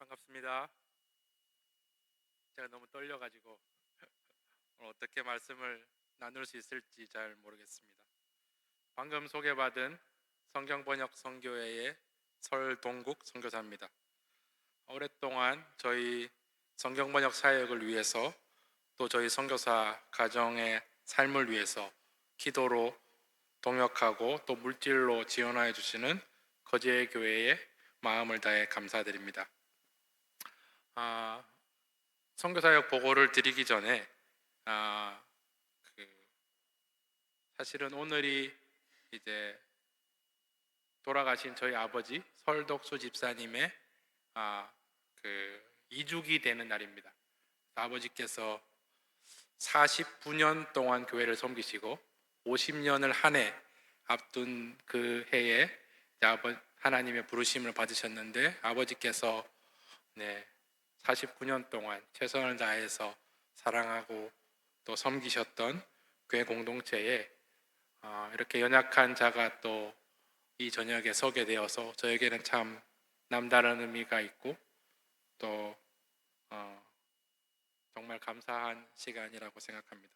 반갑습니다. 제가 너무 떨려가지고 오늘 어떻게 말씀을 나눌 수 있을지 잘 모르겠습니다. 방금 소개받은 성경번역 선교회의 설동국 선교사입니다. 오랫동안 저희 성경번역 사역을 위해서 또 저희 선교사 가정의 삶을 위해서 기도로 동역하고 또 물질로 지원하여 주시는 거제의 교회에 마음을 다해 감사드립니다. 선교사역 보고를 드리기 전에 아, 그 사실은 오늘이 이제 돌아가신 저희 아버지 설덕수 집사님의 이주기 되는 날입니다. 아버지께서 49년 동안 교회를 섬기시고 50년을 한 해 앞둔 그 해에 하나님의 부르심을 받으셨는데 아버지께서 49년 동안 최선을 다해서 사랑하고 또 섬기셨던 교회 공동체에 이렇게 연약한 자가 또 이 저녁에 서게 되어서 저에게는 참 남다른 의미가 있고 또 정말 감사한 시간이라고 생각합니다.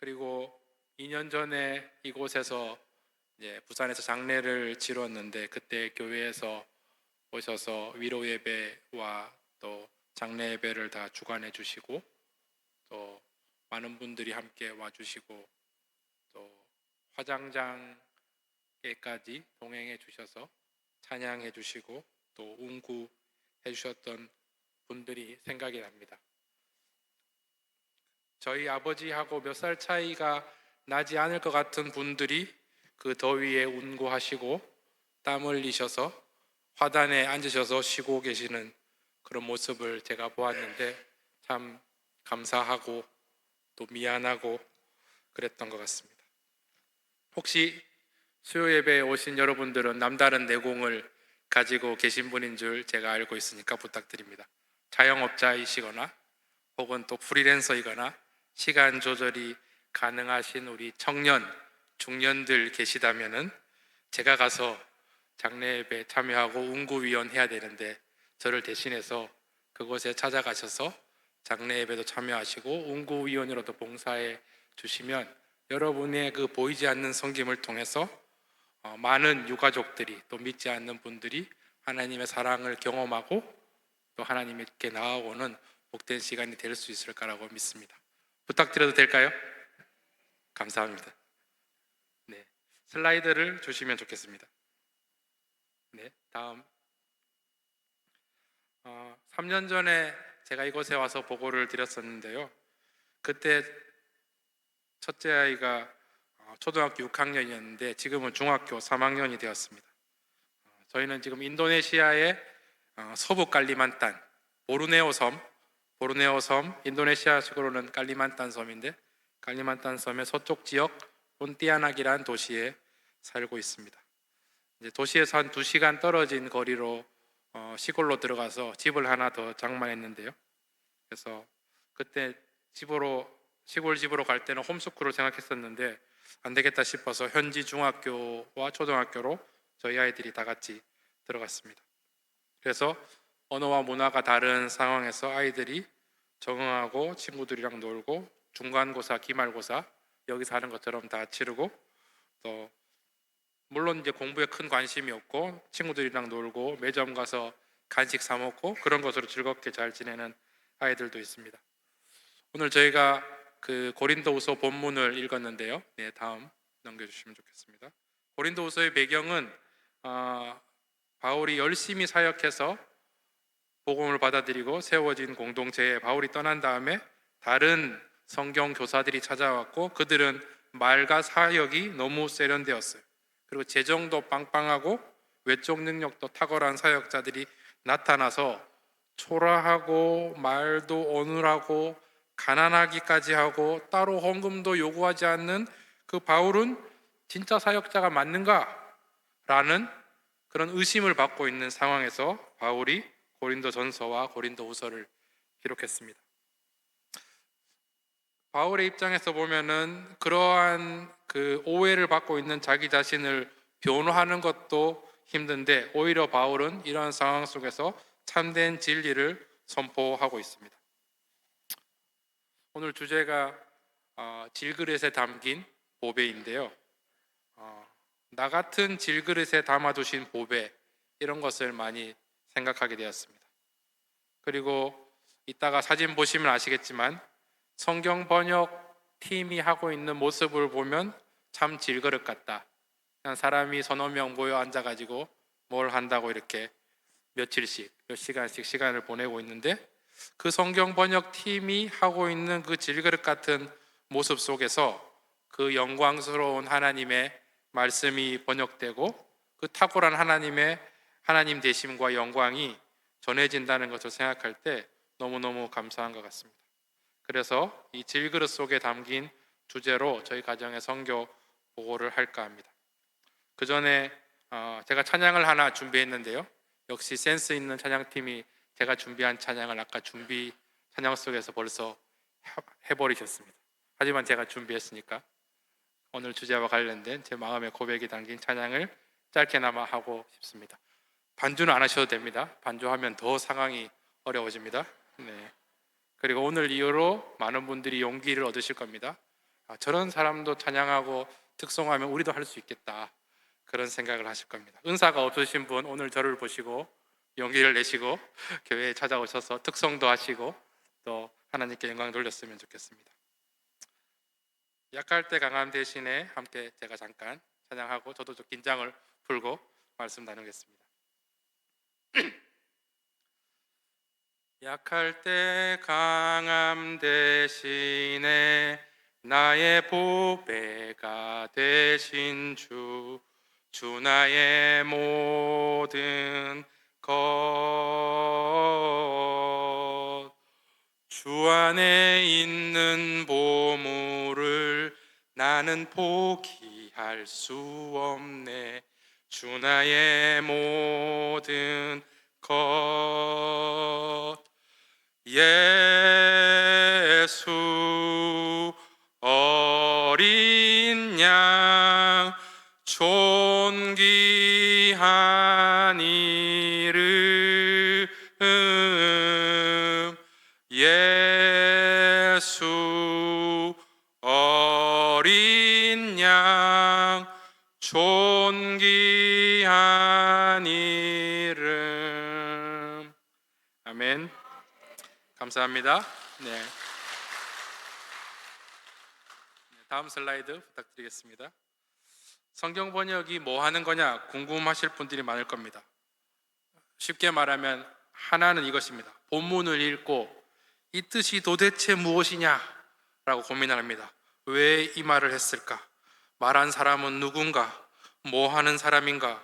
그리고 2년 전에 이곳에서 부산에서 장례를 치렀는데 그때 교회에서 오셔서 위로 예배와 또 장례 예배를 다 주관해 주시고 또 많은 분들이 함께 와주시고 또 화장장에까지 동행해 주셔서 찬양해 주시고 또 운구해 주셨던 분들이 생각이 납니다. 저희 아버지하고 몇 살 차이가 나지 않을 것 같은 분들이 그 더위에 운구하시고 땀 흘리셔서 화단에 앉으셔서 쉬고 계시는 그런 모습을 제가 보았는데 참 감사하고 또 미안하고 그랬던 것 같습니다. 혹시 수요 예배에 오신 여러분들은 남다른 내공을 가지고 계신 분인 줄 제가 알고 있으니까 부탁드립니다. 자영업자이시거나 혹은 또 프리랜서이거나 시간 조절이 가능하신 우리 청년, 중년들 계시다면은 제가 가서 장례 예배 참여하고 운구위원 해야 되는데 저를 대신해서 그곳에 찾아가셔서 장례 예배도 참여하시고 운구위원으로도 봉사해 주시면 여러분의 그 보이지 않는 섬김을 통해서 많은 유가족들이 또 믿지 않는 분들이 하나님의 사랑을 경험하고 또 하나님께 나아오는 복된 시간이 될 수 있을 거라고 믿습니다. 부탁드려도 될까요? 감사합니다. 슬라이드를 주시면 좋겠습니다. 다음 3년 전에 제가 이곳에 와서 보고를 드렸었는데요. 그때 첫째 아이가 초등학교 6학년이었는데 지금은 중학교 3학년이 되었습니다. 저희는 지금 인도네시아의 서부 칼리만탄 보르네오 섬 인도네시아식으로는 칼리만탄 섬인데 칼리만탄 섬의 서쪽 지역 본티아낙이라는 도시에 살고 있습니다. 이제 도시에서 한 2시간 떨어진 거리로 시골로 들어가서 집을 하나 더 장만했는데요. 그래서 그때 시골 집으로 갈 때는 홈스쿨을 생각했었는데 안 되겠다 싶어서 현지 중학교와 초등학교로 저희 아이들이 다 같이 들어갔습니다. 그래서 언어와 문화가 다른 상황에서 아이들이 적응하고 친구들이랑 놀고 중간고사, 기말고사 여기서 하는 것처럼 다 치르고 또 물론 이제 공부에 큰 관심이 없고 친구들이랑 놀고 매점 가서 간식 사 먹고 그런 것으로 즐겁게 잘 지내는 아이들도 있습니다. 오늘 저희가 그 고린도후서 본문을 읽었는데요. 다음 넘겨주시면 좋겠습니다. 고린도후서의 배경은 바울이 열심히 사역해서 복음을 받아들이고 세워진 공동체에 바울이 떠난 다음에 다른 성경 교사들이 찾아왔고 그들은 말과 사역이 너무 세련되었어요. 그리고 재정도 빵빵하고 외적 능력도 탁월한 사역자들이 나타나서 초라하고 말도 어눌하고 가난하기까지 하고 따로 헌금도 요구하지 않는 그 바울은 진짜 사역자가 맞는가? 라는 그런 의심을 받고 있는 상황에서 바울이 고린도전서와 고린도후서를 기록했습니다. 바울의 입장에서 보면은 그러한 그 오해를 받고 있는 자기 자신을 변호하는 것도 힘든데 오히려 바울은 이러한 상황 속에서 참된 진리를 선포하고 있습니다. 오늘 주제가 질그릇에 담긴 보배인데요. 나 같은 질그릇에 담아두신 보배, 이런 것을 많이 생각하게 되었습니다. 그리고 이따가 사진 보시면 아시겠지만 성경 번역 팀이 하고 있는 모습을 보면 참 질그릇 같다. 그냥 사람이 서너 명 모여 앉아가지고 뭘 한다고 이렇게 며칠씩, 몇 시간씩 시간을 보내고 있는데, 그 성경 번역 팀이 하고 있는 그 질그릇 같은 모습 속에서 그 영광스러운 하나님의 말씀이 번역되고 그 탁월한 하나님 되심과 영광이 전해진다는 것을 생각할 때 너무너무 감사한 것 같습니다. 그래서 이 질그릇 속에 담긴 주제로 저희 가정의 선교 보고를 할까 합니다. 그 전에 제가 찬양을 하나 준비했는데요. 역시 센스 있는 찬양팀이 제가 준비한 찬양을 아까 찬양 속에서 벌써 해버리셨습니다. 하지만 제가 준비했으니까 오늘 주제와 관련된 제 마음의 고백이 담긴 찬양을 짧게나마 하고 싶습니다. 반주는 안 하셔도 됩니다. 반주하면 더 상황이 어려워집니다. 네. 그리고 오늘 이후로 많은 분들이 용기를 얻으실 겁니다. 저런 사람도 찬양하고 특송하면 우리도 할 수 있겠다, 그런 생각을 하실 겁니다. 은사가 없으신 분 오늘 저를 보시고 용기를 내시고 교회에 찾아오셔서 특송도 하시고 또 하나님께 영광 돌렸으면 좋겠습니다. 약할 때 강함 대신에 함께 제가 잠깐 찬양하고 저도 좀 긴장을 풀고 말씀 나누겠습니다. 약할 때 강함 대신에 나의 보배가 되신 주 나의 모든 것, 주 안에 있는 보물을 나는 포기할 수 없네. 주 나의 모든 것, 예수 어린 양 존귀한 이름, 예수 어린 양 존귀한 이름. 아멘. 감사합니다. 네. 다음 슬라이드 부탁드리겠습니다. 성경 번역이 뭐 하는 거냐 궁금하실 분들이 많을 겁니다. 쉽게 말하면 하나는 이것입니다. 본문을 읽고 이 뜻이 도대체 무엇이냐 라고 고민을 합니다. 왜 이 말을 했을까? 말한 사람은 누군가? 뭐 하는 사람인가?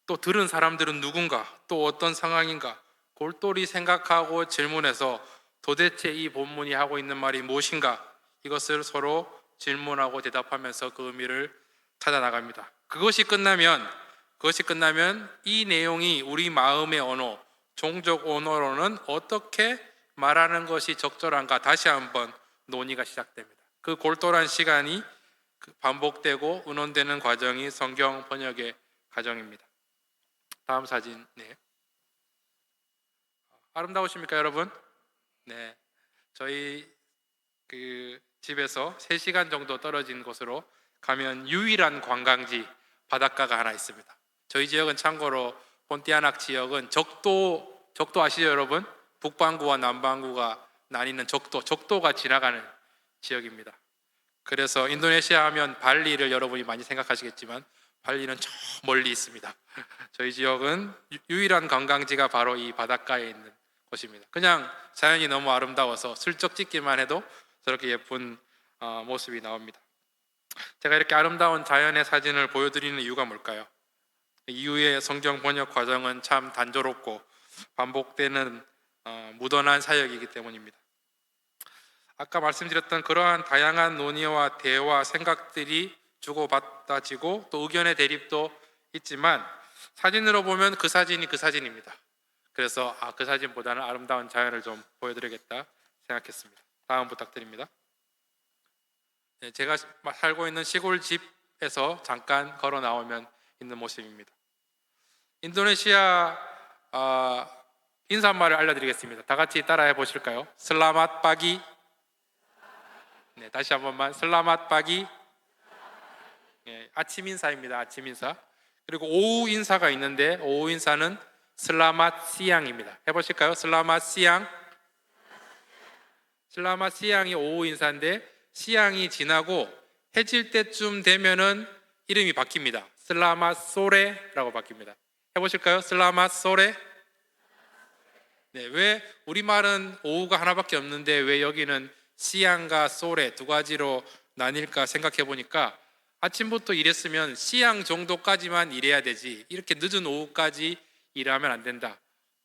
또 들은 사람들은 누군가? 또 어떤 상황인가? 골똘히 생각하고 질문해서 도대체 이 본문이 하고 있는 말이 무엇인가? 이것을 서로 질문하고 대답하면서 그 의미를 찾아 나갑니다. 그것이 끝나면 이 내용이 우리 마음의 언어, 종족 언어로는 어떻게 말하는 것이 적절한가 다시 한번 논의가 시작됩니다. 그 골똘한 시간이 반복되고 의논되는 과정이 성경 번역의 과정입니다. 다음 사진. 네. 아름다우십니까, 여러분? 네. 저희 집에서 3시간 정도 떨어진 곳으로 가면 유일한 관광지 바닷가가 하나 있습니다. 저희 지역은 참고로 본티아낙 지역은 적도 아시죠, 여러분? 북반구와 남반구가 나뉘는 적도가 지나가는 지역입니다. 그래서 인도네시아 하면 발리를 여러분이 많이 생각하시겠지만 발리는 저 멀리 있습니다. 저희 지역은 유일한 관광지가 바로 이 바닷가에 있는 곳입니다. 그냥 자연이 너무 아름다워서 슬쩍 찍기만 해도 저렇게 예쁜 모습이 나옵니다. 제가 이렇게 아름다운 자연의 사진을 보여드리는 이유가 뭘까요? 이후의 성경 번역 과정은 참 단조롭고 반복되는 무던한 사역이기 때문입니다. 아까 말씀드렸던 그러한 다양한 논의와 대화, 생각들이 주고받아지고 또 의견의 대립도 있지만 사진으로 보면 그 사진이 그 사진입니다. 그래서 그 사진보다는 아름다운 자연을 좀 보여드리겠다 생각했습니다. 다음 부탁드립니다. 네, 제가 살고 있는 시골 집에서 잠깐 걸어 나오면 있는 모습입니다. 인도네시아 인사말을 알려드리겠습니다. 다 같이 따라해 보실까요? 슬라맛 바기. 네, 다시 한 번만. 슬라맛 바기. 예, 아침 인사입니다. 아침 인사. 그리고 오후 인사가 있는데 오후 인사는 슬라맛 시앙입니다. 해보실까요? 슬라맛 시앙. 슬라맛 시앙이 오후 인사인데 시앙이 지나고 해질 때쯤 되면은 이름이 바뀝니다. 슬라맛 소레라고 바뀝니다. 해보실까요? 슬라맛 소레. 네, 왜 우리말은 오후가 하나밖에 없는데 왜 여기는 시앙과 소레 두 가지로 나뉠까 생각해 보니까 아침부터 일했으면 시앙 정도까지만 일해야 되지 이렇게 늦은 오후까지 일하면 안 된다.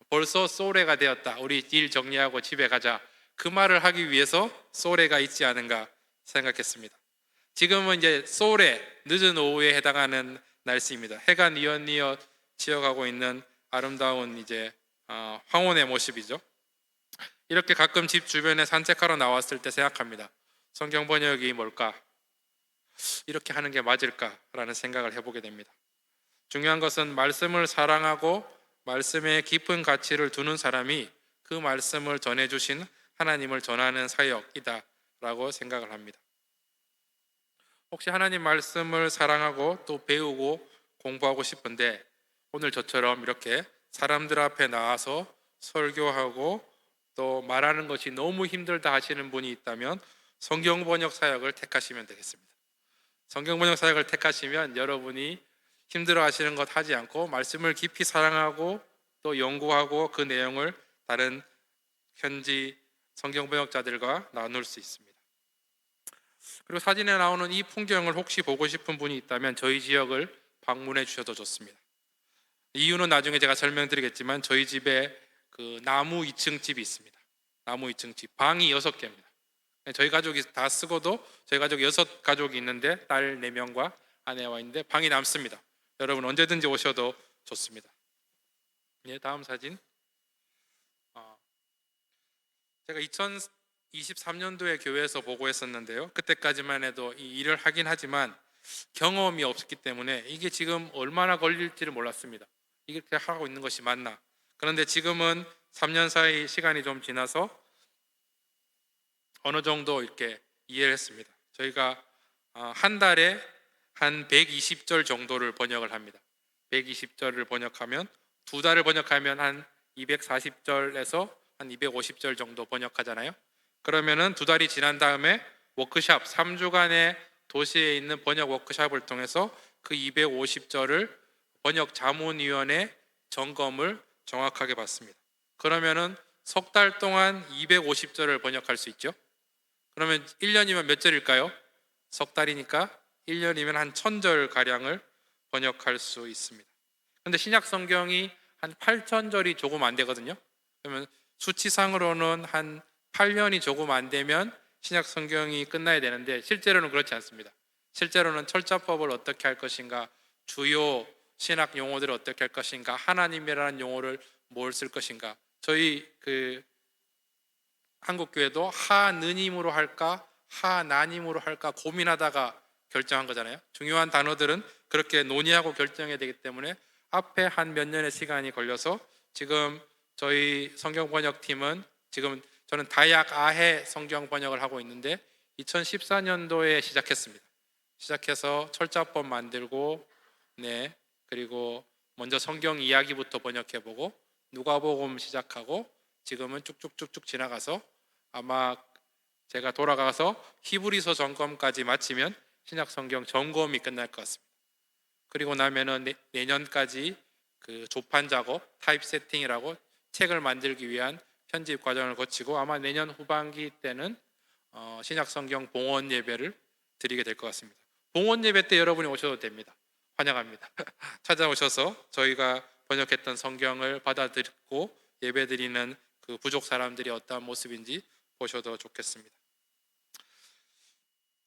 벌써 소레가 되었다. 우리 일 정리하고 집에 가자. 그 말을 하기 위해서 소레가 있지 않은가 생각했습니다. 지금은 이제 소레, 늦은 오후에 해당하는 날씨입니다. 해가 뉘엿뉘엿 지어가고 있는 아름다운 이제 황혼의 모습이죠. 이렇게 가끔 집 주변에 산책하러 나왔을 때 생각합니다. 성경 번역이 뭘까? 이렇게 하는 게 맞을까라는 생각을 해보게 됩니다. 중요한 것은 말씀을 사랑하고 말씀에 깊은 가치를 두는 사람이 그 말씀을 전해주신 하나님을 전하는 사역이다라고 생각을 합니다. 혹시 하나님 말씀을 사랑하고 또 배우고 공부하고 싶은데 오늘 저처럼 이렇게 사람들 앞에 나와서 설교하고 또 말하는 것이 너무 힘들다 하시는 분이 있다면 성경 번역 사역을 택하시면 되겠습니다. 성경 번역 사역을 택하시면 여러분이 힘들어 하시는 것 하지 않고 말씀을 깊이 사랑하고 또 연구하고 그 내용을 다른 현지 성경 번역자들과 나눌 수 있습니다. 그리고 사진에 나오는 이 풍경을 혹시 보고 싶은 분이 있다면 저희 지역을 방문해 주셔도 좋습니다. 이유는 나중에 제가 설명드리겠지만 저희 집에 그 나무 2층 집이 있습니다. 나무 2층 집 방이 6개입니다. 저희 가족이 다 쓰고도 저희 가족 6가족이 있는데 딸 4명과 아내와 있는데 방이 남습니다. 여러분 언제든지 오셔도 좋습니다. 예, 다음 사진. 제가 2023년도에 교회에서 보고했었는데요. 그때까지만 해도 이 일을 하긴 하지만 경험이 없었기 때문에 이게 지금 얼마나 걸릴지를 몰랐습니다. 이렇게 하고 있는 것이 맞나? 그런데 지금은 3년 사이 시간이 좀 지나서 어느 정도 이렇게 이해를 했습니다. 저희가 한 달에 한 120절 정도를 번역을 합니다. 120절을 번역하면 두 달을 번역하면 한 240절에서 한 250절 정도 번역하잖아요. 그러면은 두 달이 지난 다음에 워크샵 3주간의 도시에 있는 번역 워크샵을 통해서 그 250절을 번역 자문위원회 점검을 정확하게 받습니다. 그러면은 석 달 동안 250절을 번역할 수 있죠. 그러면 1년이면 몇 절일까요? 석 달이니까 1년이면 한 1000절 가량을 번역할 수 있습니다. 그런데 신약 성경이 한 8000절이 조금 안 되거든요. 그러면 수치상으로는 한 8년이 조금 안 되면 신약 성경이 끝나야 되는데 실제로는 그렇지 않습니다. 실제로는 철자법을 어떻게 할 것인가, 주요 신학 용어들을 어떻게 할 것인가, 하나님이라는 용어를 뭘 쓸 것인가. 저희 한국 교회도 하느님으로 할까 하나님으로 할까 고민하다가 결정한 거잖아요. 중요한 단어들은 그렇게 논의하고 결정해야 되기 때문에 앞에 한 몇 년의 시간이 걸려서 지금 저희 성경 번역팀은 지금 저는 다약 아해 성경 번역을 하고 있는데 2014년도에 시작했습니다. 시작해서 철자법 만들고 그리고 먼저 성경 이야기부터 번역해보고 누가복음 시작하고 지금은 쭉쭉쭉쭉 지나가서 아마 제가 돌아가서 히브리서 점검까지 마치면 신약 성경 점검이 끝날 것 같습니다. 그리고 나면은 내년까지 그 조판 작업, 타입 세팅이라고 책을 만들기 위한 편집 과정을 거치고 아마 내년 후반기 때는 신약 성경 봉헌 예배를 드리게 될 것 같습니다. 봉헌 예배 때 여러분이 오셔도 됩니다. 환영합니다. 찾아오셔서 저희가 번역했던 성경을 받아들이고 예배드리는 그 부족 사람들이 어떠한 모습인지 보셔도 좋겠습니다.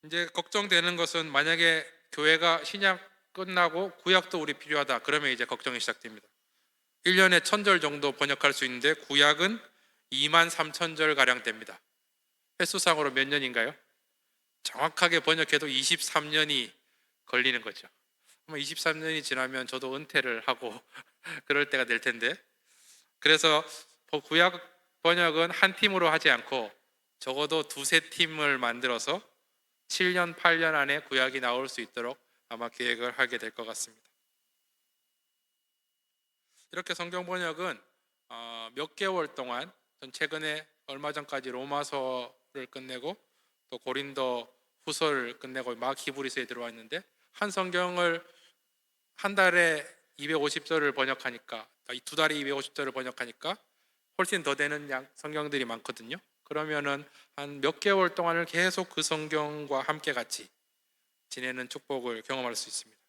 이제 걱정되는 것은 만약에 교회가 신약 끝나고 구약도 우리 필요하다 그러면 이제 걱정이 시작됩니다. 1년에 1000절 정도 번역할 수 있는데 구약은 23,000절 가량 됩니다. 횟수상으로 몇 년인가요? 정확하게 번역해도 23년이 걸리는 거죠. 아마 23년이 지나면 저도 은퇴를 하고 그럴 때가 될 텐데 그래서 구약 번역은 한 팀으로 하지 않고 적어도 두세 팀을 만들어서 7년, 8년 안에 구약이 나올 수 있도록 아마 계획을 하게 될 것 같습니다. 이렇게 성경 번역은 몇 개월 동안, 전 최근에 얼마 전까지 로마서를 끝내고 또 고린도 후서를 끝내고 막 히브리서에 들어왔는데, 한 성경을 한 달에 250절을 번역하니까, 두 달에 250절을 번역하니까 훨씬 더 되는 성경들이 많거든요. 그러면은 한 몇 개월 동안을 계속 그 성경과 함께 같이 지내는 축복을 경험할 수 있습니다.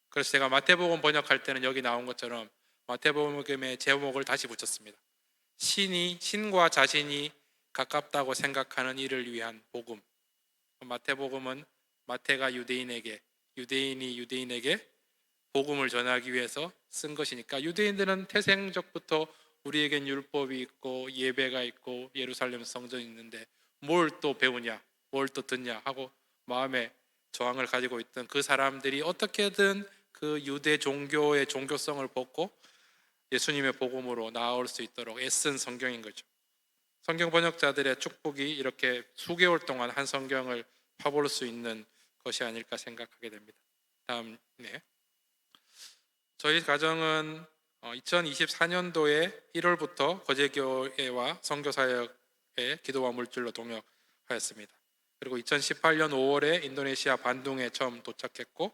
그래서 제가 마태복음 번역할 때는 여기 나온 것처럼 마태복음의 제목을 다시 붙였습니다. 신과 자신이 가깝다고 생각하는 이를 위한 복음. 마태복음은 마태가 유대인에게, 유대인이 유대인에게 복음을 전하기 위해서 쓴 것이니까, 유대인들은 태생적부터 우리에겐 율법이 있고 예배가 있고 예루살렘 성전이 있는데 뭘 또 배우냐, 뭘 또 듣냐 하고 마음에 저항을 가지고 있던 그 사람들이 어떻게든 그 유대 종교의 종교성을 벗고 예수님의 복음으로 나아올 수 있도록 애쓴 성경인 거죠. 성경 번역자들의 축복이 이렇게 수개월 동안 한 성경을 파볼 수 있는 것이 아닐까 생각하게 됩니다. 다음, 네. 저희 가정은 2024년도에 1월부터 거제교회와 선교사역에 기도와 물질로 동역하였습니다. 그리고 2018년 5월에 인도네시아 반둥에 처음 도착했고,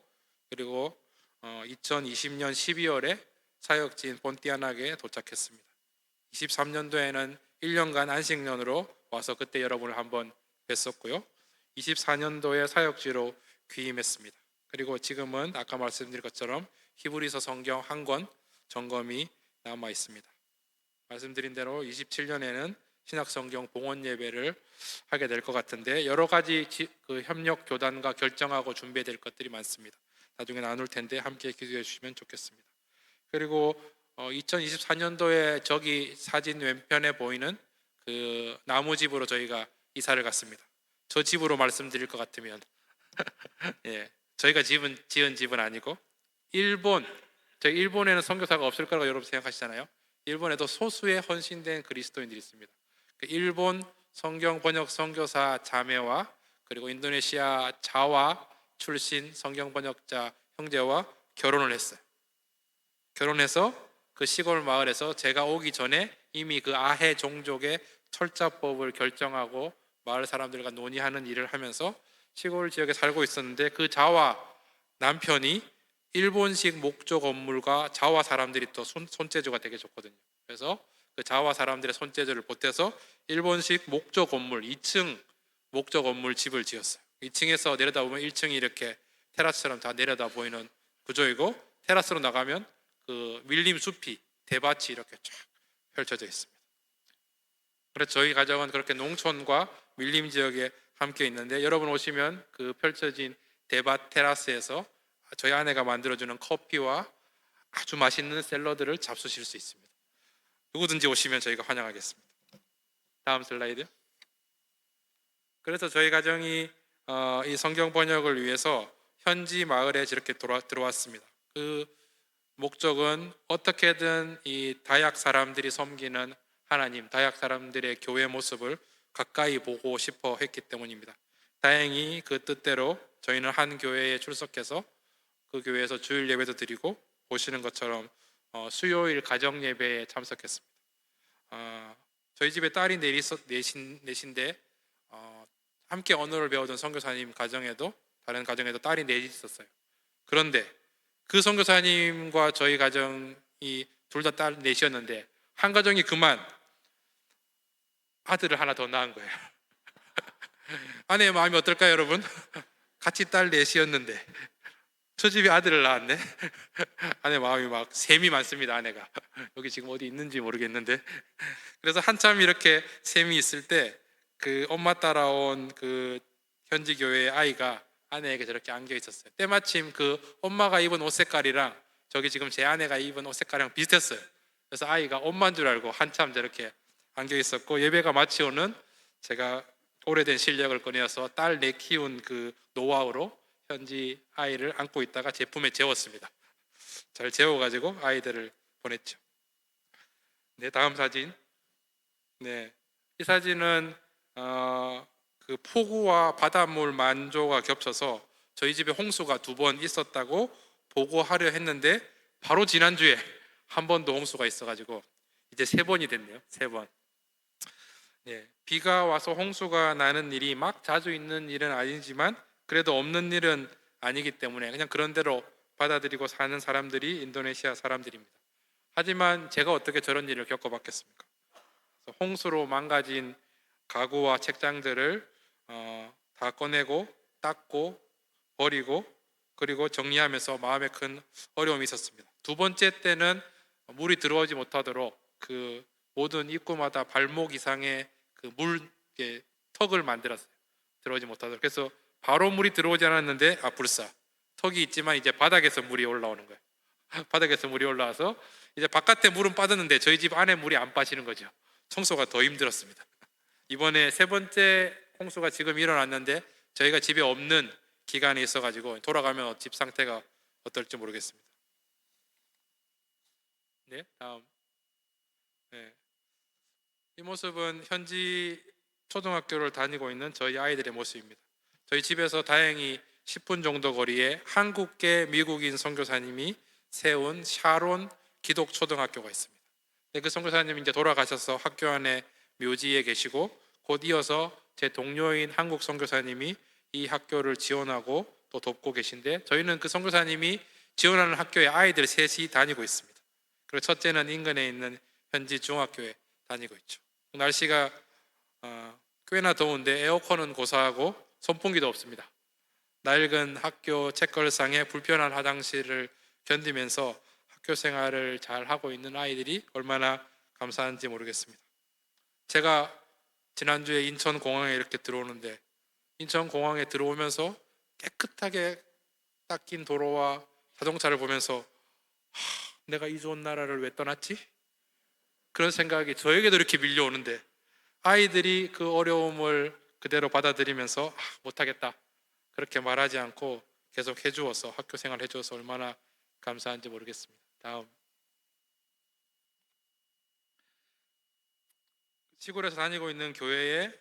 그리고 2020년 12월에 사역지인 본티아나게 도착했습니다. 23년도에는 1년간 안식년으로 와서 그때 여러분을 한번 뵀었고요. 24년도에 사역지로 귀임했습니다. 그리고 지금은 아까 말씀드린 것처럼 히브리서 성경 한 권 점검이 남아 있습니다. 말씀드린 대로 27년에는 신학성경 봉헌 예배를 하게 될 것 같은데, 여러 가지 그 협력 교단과 결정하고 준비해야 될 것들이 많습니다. 나중에 나눌 텐데 함께 기도해 주시면 좋겠습니다. 그리고 2024년도에 저기 사진 왼편에 보이는 그 나무집으로 저희가 이사를 갔습니다. 저 집으로 말씀드릴 것 같으면 예, 저희가 지은 집은 아니고, 저희 일본에는 선교사가 없을 거라고 여러분 생각하시잖아요. 일본에도 소수의 헌신된 그리스도인들이 있습니다. 일본 성경 번역 선교사 자매와 그리고 인도네시아 자와 출신 성경 번역자 형제와 결혼을 했어요. 결혼해서 그 시골 마을에서 제가 오기 전에 이미 그 아해 종족의 철자법을 결정하고 마을 사람들과 논의하는 일을 하면서 시골 지역에 살고 있었는데, 그 자와 남편이 일본식 목조 건물과 자와 사람들이 또 손재주가 되게 좋거든요. 그래서 그 자와 사람들의 손재주를 보태서 일본식 목조 건물 2층 목조 건물 집을 지었어요. 2층에서 내려다보면 1층이 이렇게 테라스처럼 다 내려다 보이는 구조이고, 테라스로 나가면 그 밀림 숲이 대밭이 이렇게 쫙 펼쳐져 있습니다. 그래서 저희 가정은 그렇게 농촌과 밀림 지역에 함께 있는데, 여러분 오시면 그 펼쳐진 대밭 테라스에서 저희 아내가 만들어주는 커피와 아주 맛있는 샐러드를 잡수실 수 있습니다. 누구든지 오시면 저희가 환영하겠습니다. 다음 슬라이드. 그래서 저희 가정이 이 성경 번역을 위해서 현지 마을에 저렇게 들어왔습니다. 그 목적은 어떻게든 이 다약 사람들이 섬기는 하나님, 다약 사람들의 교회 모습을 가까이 보고 싶어 했기 때문입니다. 다행히 그 뜻대로 저희는 한 교회에 출석해서 그 교회에서 주일 예배도 드리고, 보시는 것처럼 수요일 가정 예배에 참석했습니다. 저희 집에 딸이 넷인데 함께 언어를 배우던 선교사님 가정에도, 다른 가정에도 딸이 넷이 있었어요. 그런데 그 선교사님과 저희 가정이 둘 다 딸 넷이었는데, 한 가정이 그만 아들을 하나 더 낳은 거예요. 아내의 마음이 어떨까요, 여러분? 같이 딸 넷이었는데 저 집에 아들을 낳았네. 아내 마음이 막 셈이 많습니다. 아내가 여기 지금 어디 있는지 모르겠는데. 그래서 한참 이렇게 셈이 있을 때 그 엄마 따라온 그 현지 교회의 아이가 아내에게 저렇게 안겨 있었어요. 때마침 그 엄마가 입은 옷 색깔이랑 저기 지금 제 아내가 입은 옷 색깔이랑 비슷했어요. 그래서 아이가 엄마인 줄 알고 한참 저렇게 안겨 있었고, 예배가 마치고는 제가 오래된 실력을 꺼내어서 딸 내 키운 그 노하우로 현지 아이를 안고 있다가 제품에 재웠습니다. 잘 재워가지고 아이들을 보냈죠. 네, 다음 사진. 네, 이 사진은 그 폭우와 바닷물 만조가 겹쳐서 저희 집에 홍수가 2번 있었다고 보고하려 했는데 바로 지난주에 한 번 더 홍수가 있어가지고 이제 3번이 됐네요. 3번. 예, 비가 와서 홍수가 나는 일이 막 자주 있는 일은 아니지만 그래도 없는 일은 아니기 때문에 그냥 그런 대로 받아들이고 사는 사람들이 인도네시아 사람들입니다. 하지만 제가 어떻게 저런 일을 겪어봤겠습니까? 그래서 홍수로 망가진 가구와 책장들을 다 꺼내고 닦고 버리고 그리고 정리하면서 마음에 큰 어려움이 있었습니다. 2번째 때는 물이 들어오지 못하도록 그 모든 입구마다 발목 이상의 그 물 턱을 만들었어요. 들어오지 못하도록. 그래서 바로 물이 들어오지 않았는데 불사 턱이 있지만 이제 바닥에서 물이 올라오는 거예요. 바닥에서 물이 올라와서 이제 바깥에 물은 빠졌는데 저희 집 안에 물이 안 빠지는 거죠. 청소가 더 힘들었습니다. 이번에 3번째 홍수가 지금 일어났는데 저희가 집에 없는 기간이 있어가지고 돌아가면 집 상태가 어떨지 모르겠습니다. 네, 다음. 네. 이 모습은 현지 초등학교를 다니고 있는 저희 아이들의 모습입니다. 저희 집에서 다행히 10분 정도 거리에 한국계 미국인 선교사님이 세운 샤론 기독초등학교가 있습니다. 네, 그 선교사님이 이제 돌아가셔서 학교 안에 묘지에 계시고 곧 이어서 제 동료인 한국 선교사님이 이 학교를 지원하고 또 돕고 계신데 저희는 그 선교사님이 지원하는 학교에 아이들 셋이 다니고 있습니다. 그리고 첫째는 인근에 있는 현지 중학교에 다니고 있죠. 날씨가 꽤나 더운데 에어컨은 고사하고 선풍기도 없습니다. 낡은 학교 책걸상에 불편한 화장실을 견디면서 학교 생활을 잘 하고 있는 아이들이 얼마나 감사한지 모르겠습니다. 제가 지난주에 인천공항에 이렇게 들어오는데 인천공항에 들어오면서 깨끗하게 닦인 도로와 자동차를 보면서 내가 이 좋은 나라를 왜 떠났지? 그런 생각이 저에게도 이렇게 밀려오는데 아이들이 그 어려움을 그대로 받아들이면서 못하겠다 그렇게 말하지 않고 계속 해주어서 학교 생활 해주어서 얼마나 감사한지 모르겠습니다. 다음. 시골에서 다니고 있는 교회에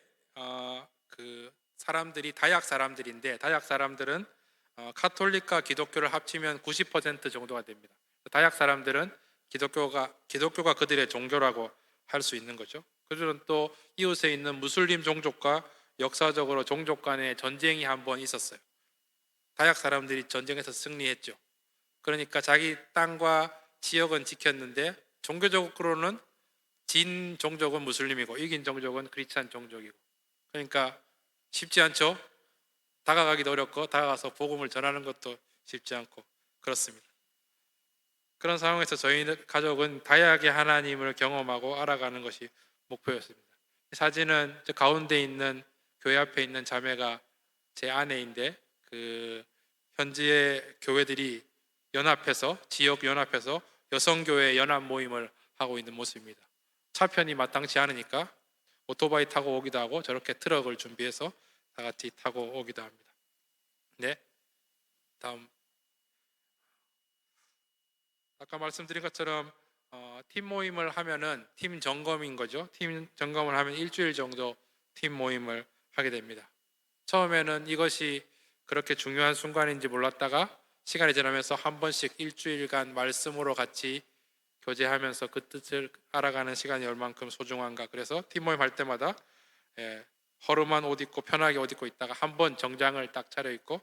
그 사람들이 다약 사람들인데 다약 사람들은 카톨릭과 기독교를 합치면 90% 정도가 됩니다. 다약 사람들은 기독교가 그들의 종교라고 할 수 있는 거죠. 그들은 또 이웃에 있는 무슬림 종족과 역사적으로 종족 간의 전쟁이 한 번 있었어요. 다약 사람들이 전쟁에서 승리했죠. 그러니까 자기 땅과 지역은 지켰는데 종교적으로는 진 종족은 무슬림이고 이긴 종족은 크리스찬 종족이고 그러니까 쉽지 않죠. 다가가기도 어렵고 다가가서 복음을 전하는 것도 쉽지 않고 그렇습니다. 그런 상황에서 저희 가족은 다약의 하나님을 경험하고 알아가는 것이 목표였습니다. 사진은 저 가운데 있는 교회 앞에 있는 자매가 제 아내인데 그 현지의 교회들이 연합해서 지역 연합해서 여성교회 연합 모임을 하고 있는 모습입니다. 차편이 마땅치 않으니까 오토바이 타고 오기도 하고 저렇게 트럭을 준비해서 다 같이 타고 오기도 합니다. 네, 다음. 아까 말씀드린 것처럼 팀 모임을 하면은 팀 점검인 거죠. 팀 점검을 하면 일주일 정도 팀 모임을 하게 됩니다. 처음에는 이것이 그렇게 중요한 순간인지 몰랐다가 시간이 지나면서 한 번씩 일주일간 말씀으로 같이 교제하면서 그 뜻을 알아가는 시간이 얼만큼 소중한가. 그래서 팀 모임 할 때마다 허름한 옷 입고 편하게 옷 입고 있다가 한 번 정장을 딱 차려입고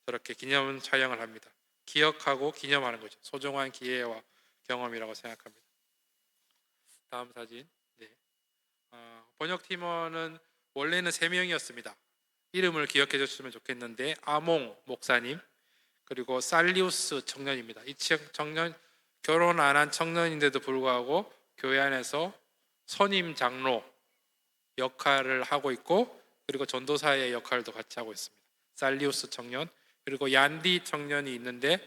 저렇게 기념 촬영을 합니다. 기억하고 기념하는 거죠. 소중한 기회와 경험이라고 생각합니다. 다음 사진. 네. 번역팀원은 원래는 3명이었습니다. 이름을 기억해 줬으면 좋겠는데 아몽 목사님 그리고 살리우스 청년입니다. 이 청년 결혼 안 한 청년인데도 불구하고 교회 안에서 선임 장로 역할을 하고 있고 그리고 전도사의 역할도 같이 하고 있습니다. 살리우스 청년 그리고 얀디 청년이 있는데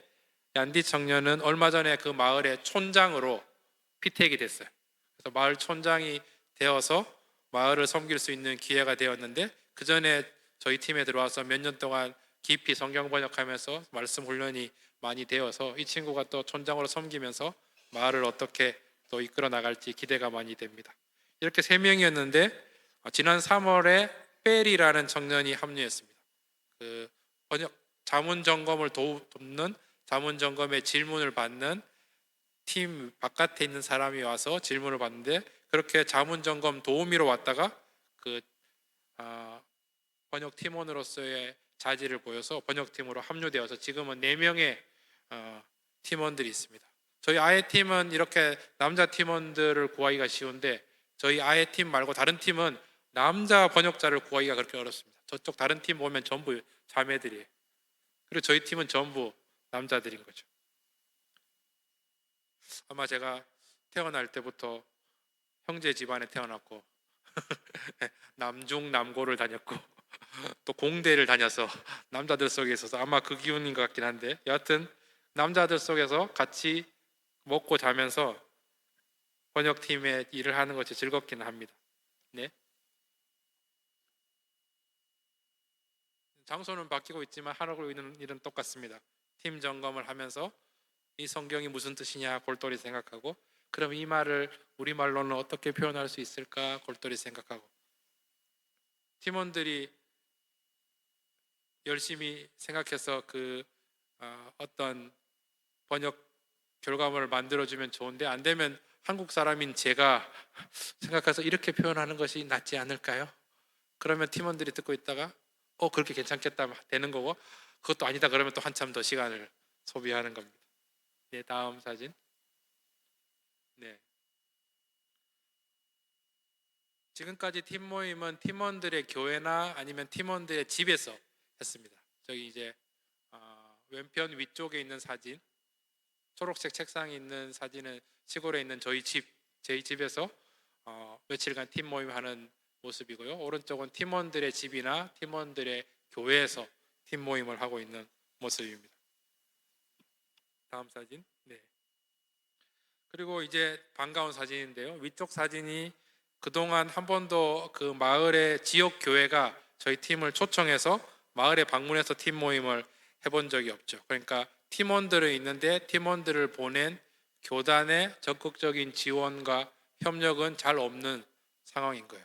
얀디 청년은 얼마 전에 그 마을의 촌장으로 피택이 됐어요. 그래서 마을 촌장이 되어서 마을을 섬길 수 있는 기회가 되었는데 그 전에 저희 팀에 들어와서 몇 년 동안 깊이 성경 번역하면서 말씀 훈련이 많이 되어서 이 친구가 또 촌장으로 섬기면서 마을을 어떻게 또 이끌어 나갈지 기대가 많이 됩니다. 이렇게 3명이었는데 지난 3월에 벨이라는 청년이 합류했습니다. 그 번역 자문 점검을 돕는 자문 점검의 질문을 받는 팀 바깥에 있는 사람이 와서 질문을 받는데 그렇게 자문 점검 도우미로 왔다가 그 번역 팀원으로서의 자질을 보여서 번역팀으로 합류되어서 지금은 4명의 팀원들이 있습니다. 저희 아예 팀은 이렇게 남자 팀원들을 구하기가 쉬운데 저희 아예 팀 말고 다른 팀은 남자 번역자를 구하기가 그렇게 어렵습니다. 저쪽 다른 팀 보면 전부 자매들이에요. 그리고 저희 팀은 전부 남자들인 거죠. 아마 제가 태어날 때부터 형제 집안에 태어났고 남중 남고를 다녔고 또 공대를 다녀서 남자들 속에 있어서 아마 그 기운인 것 같긴 한데 여하튼 남자들 속에서 같이 먹고 자면서 번역팀의 일을 하는 것이 즐겁기는 합니다. 네. 장소는 바뀌고 있지만 하고 있는 일은 똑같습니다. 팀 점검을 하면서 이 성경이 무슨 뜻이냐 골똘히 생각하고 그럼 이 말을 우리말로는 어떻게 표현할 수 있을까 골똘히 생각하고 팀원들이 열심히 생각해서 어떤 번역 결과물을 만들어주면 좋은데 안 되면 한국 사람인 제가 생각해서 이렇게 표현하는 것이 낫지 않을까요? 그러면 팀원들이 듣고 있다가 그렇게 괜찮겠다 되는 거고 그것도 아니다 그러면 또 한참 더 시간을 소비하는 겁니다. 네, 다음 사진. 네. 지금까지 팀 모임은 팀원들의 교회나 아니면 팀원들의 집에서 했습니다. 저기 이제 왼편 위쪽에 있는 사진, 초록색 책상에 있는 사진은 시골에 있는 저희 집에서 며칠간 팀 모임하는 모습이고요. 오른쪽은 팀원들의 집이나 팀원들의 교회에서 팀 모임을 하고 있는 모습입니다. 다음 사진. 네. 그리고 이제 반가운 사진인데요. 위쪽 사진이 그동안 한 번도 그 마을의 지역 교회가 저희 팀을 초청해서 마을에 방문해서 팀 모임을 해본 적이 없죠. 그러니까 팀원들은 있는데 팀원들을 보낸 교단의 적극적인 지원과 협력은 잘 없는 상황인 거예요.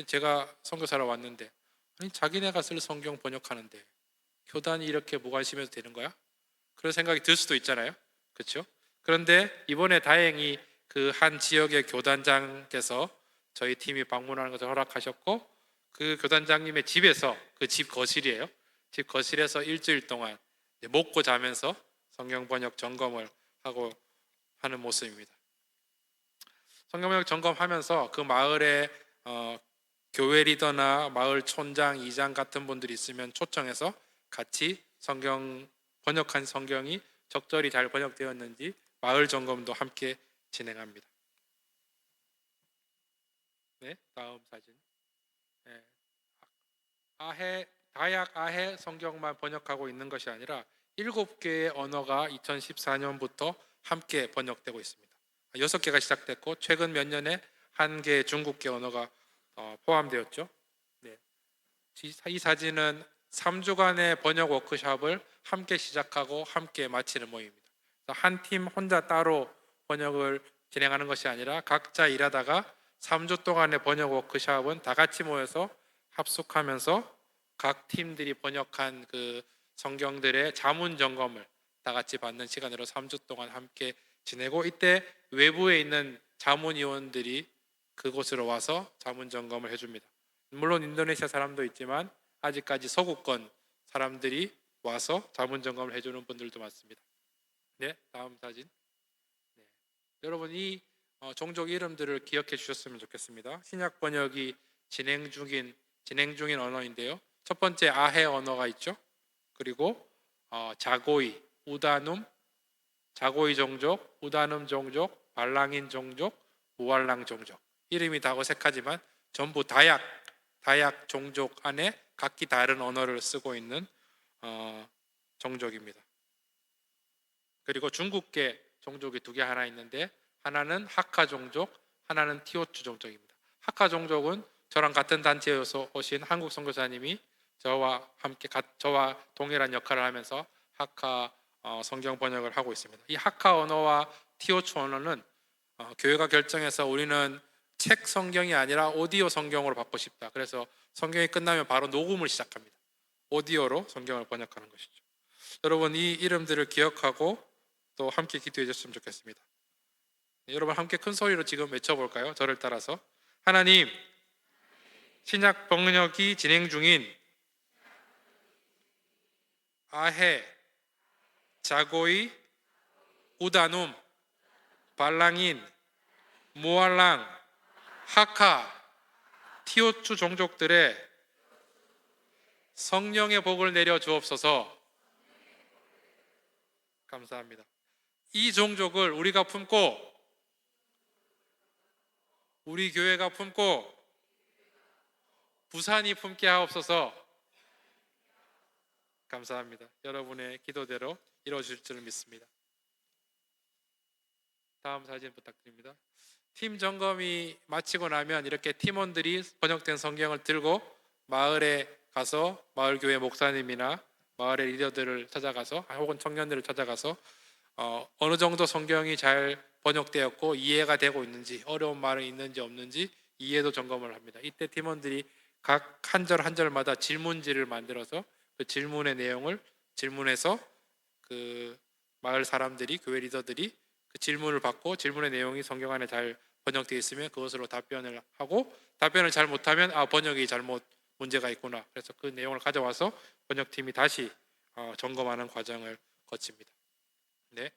제가 선교사로 왔는데 아니 자기네가 쓸 성경 번역하는데 교단이 이렇게 무관심해도 되는 거야? 그런 생각이 들 수도 있잖아요. 그렇죠? 그런데 이번에 다행히 그 한 지역의 교단장께서 저희 팀이 방문하는 것을 허락하셨고 그 교단장님의 집에서 그 집 거실이에요. 집 거실에서 일주일 동안 먹고 자면서 성경 번역 점검을 하고 하는 모습입니다. 성경 번역 점검하면서 그 마을에 교회 리더나 마을 촌장, 이장 같은 분들이 있으면 초청해서 같이 성경 번역한 성경이 적절히 잘 번역되었는지 마을 점검도 함께 진행합니다. 네, 다음 사진. 네. 다약 아해 성경만 번역하고 있는 것이 아니라 7개의 언어가 2014년부터 함께 번역되고 있습니다. 6개가 시작됐고 최근 몇 년에 1개의 중국계 언어가 포함되었죠. 네. 이 사진은 3주간의 번역 워크숍을 함께 시작하고 함께 마치는 모임입니다. 한 팀 혼자 따로 번역을 진행하는 것이 아니라 각자 일하다가 3주 동안의 번역 워크숍은 다 같이 모여서 합숙하면서 각 팀들이 번역한 그 성경들의 자문 점검을 다 같이 받는 시간으로 3주 동안 함께 지내고 이때 외부에 있는 자문위원들이 그곳으로 와서 자문 점검을 해줍니다. 물론 인도네시아 사람도 있지만 아직까지 서구권 사람들이 와서 자문 점검을 해주는 분들도 많습니다. 네, 다음 사진. 네. 여러분 이 종족 이름들을 기억해 주셨으면 좋겠습니다. 신약 번역이 진행 중인 언어인데요. 첫 번째 아해 언어가 있죠. 그리고 자고이, 우다눔, 자고이 종족, 우다눔 종족, 발랑인 종족, 무알랑 종족. 이름이 다 어색하지만 전부 다약 종족 안에 각기 다른 언어를 쓰고 있는 종족입니다. 그리고 중국계 종족이 2개 하나 있는데 하나는 하카 종족, 하나는 티오추 종족입니다. 하카 종족은 저랑 같은 단체에서 오신 한국 선교사님이 저와 동일한 역할을 하면서 하카 성경 번역을 하고 있습니다. 이 하카 언어와 티오추 언어는 교회가 결정해서 우리는 책 성경이 아니라 오디오 성경으로 받고 싶다. 그래서 성경이 끝나면 바로 녹음을 시작합니다. 오디오로 성경을 번역하는 것이죠. 여러분, 이 이름들을 기억하고 또 함께 기도해 주셨으면 좋겠습니다. 여러분, 함께 큰 소리로 지금 외쳐볼까요? 저를 따라서. 하나님, 신약 번역이 진행 중인 아해, 자고이, 우다눔, 발랑인, 무알랑, 하카, 티오추 종족들의 성령의 복을 내려 주옵소서. 감사합니다. 이 종족을 우리가 품고, 우리 교회가 품고, 부산이 품게 하옵소서. 감사합니다. 여러분의 기도대로 이루어질 줄 믿습니다. 다음 사진 부탁드립니다. 팀 점검이 마치고 나면 이렇게 팀원들이 번역된 성경을 들고 마을에 가서 마을 교회 목사님이나 마을의 리더들을 찾아가서 혹은 청년들을 찾아가서 어느 정도 성경이 잘 번역되었고 이해가 되고 있는지, 어려운 말이 있는지 없는지 이해도 점검을 합니다. 이때 팀원들이 각 한 절 한 절마다 질문지를 만들어서 그 질문의 내용을 질문해서 그 마을 사람들이, 교회 리더들이 그 질문을 받고 질문의 내용이 성경 안에 잘 번역되어 있으면 그것으로 답변을 하고, 답변을 잘 못하면 번역이 잘못 문제가 있구나, 그래서 그 내용을 가져와서 번역팀이 다시 점검하는 과정을 거칩니다. 네.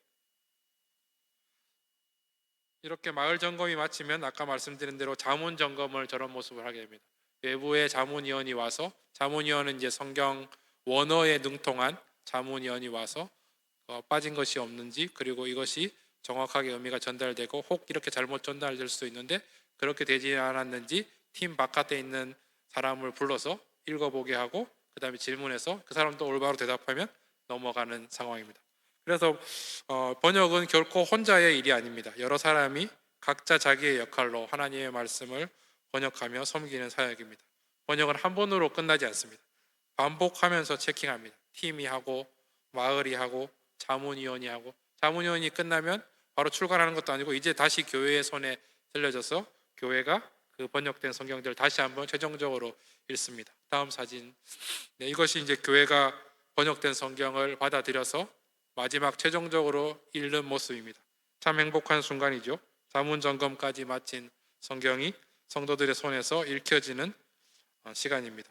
이렇게 마을 점검이 마치면 아까 말씀드린 대로 자문 점검을 저런 모습을 하게 됩니다. 외부의 자문위원이 와서, 자문위원은 이제 성경 원어에 능통한 자문위원이 와서 빠진 것이 없는지, 그리고 이것이 정확하게 의미가 전달되고 혹 이렇게 잘못 전달될 수도 있는데 그렇게 되지 않았는지 팀 바깥에 있는 사람을 불러서 읽어보게 하고 그 다음에 질문해서 그 사람도 올바로 대답하면 넘어가는 상황입니다. 그래서 번역은 결코 혼자의 일이 아닙니다. 여러 사람이 각자 자기의 역할로 하나님의 말씀을 번역하며 섬기는 사역입니다. 번역은 한 번으로 끝나지 않습니다. 반복하면서 체킹합니다. 팀이 하고 마을이 하고 자문위원이 하고, 자문위원이 끝나면 바로 출간하는 것도 아니고 이제 다시 교회의 손에 들려져서 교회가 그 번역된 성경들을 다시 한번 최종적으로 읽습니다. 다음 사진. 네, 이것이 이제 교회가 번역된 성경을 받아들여서 마지막 최종적으로 읽는 모습입니다. 참 행복한 순간이죠. 자문 점검까지 마친 성경이 성도들의 손에서 읽혀지는 시간입니다.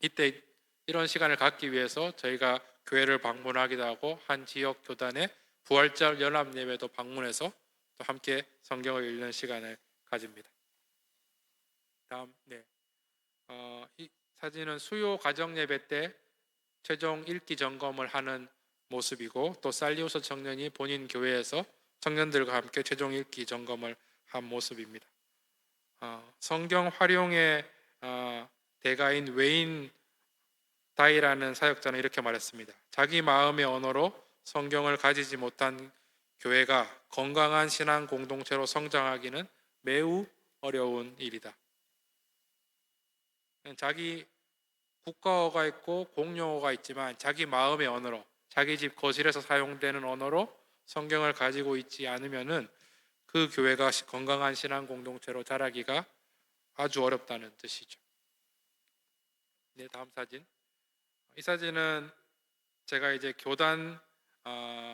이때 이런 시간을 갖기 위해서 저희가 교회를 방문하기도 하고 한 지역 교단의 부활절 연합 예배도 방문해서 또 함께 성경을 읽는 시간을 가집니다. 다음, 네. 이 사진은 수요 가정 예배 때 최종 읽기 점검을 하는 모습이고, 또 살리우스 청년이 본인 교회에서 청년들과 함께 최종 읽기 점검을 한 모습입니다. 성경 활용의 대가인 웨인 다이라는 사역자는 이렇게 말했습니다. 자기 마음의 언어로 성경을 가지지 못한 교회가 건강한 신앙 공동체로 성장하기는 매우 어려운 일이다. 자기 국가어가 있고 공용어가 있지만 자기 마음의 언어로, 자기 집 거실에서 사용되는 언어로 성경을 가지고 있지 않으면은 그 교회가 건강한 신앙 공동체로 자라기가 아주 어렵다는 뜻이죠. 네, 다음 사진. 이 사진은 제가 이제 교단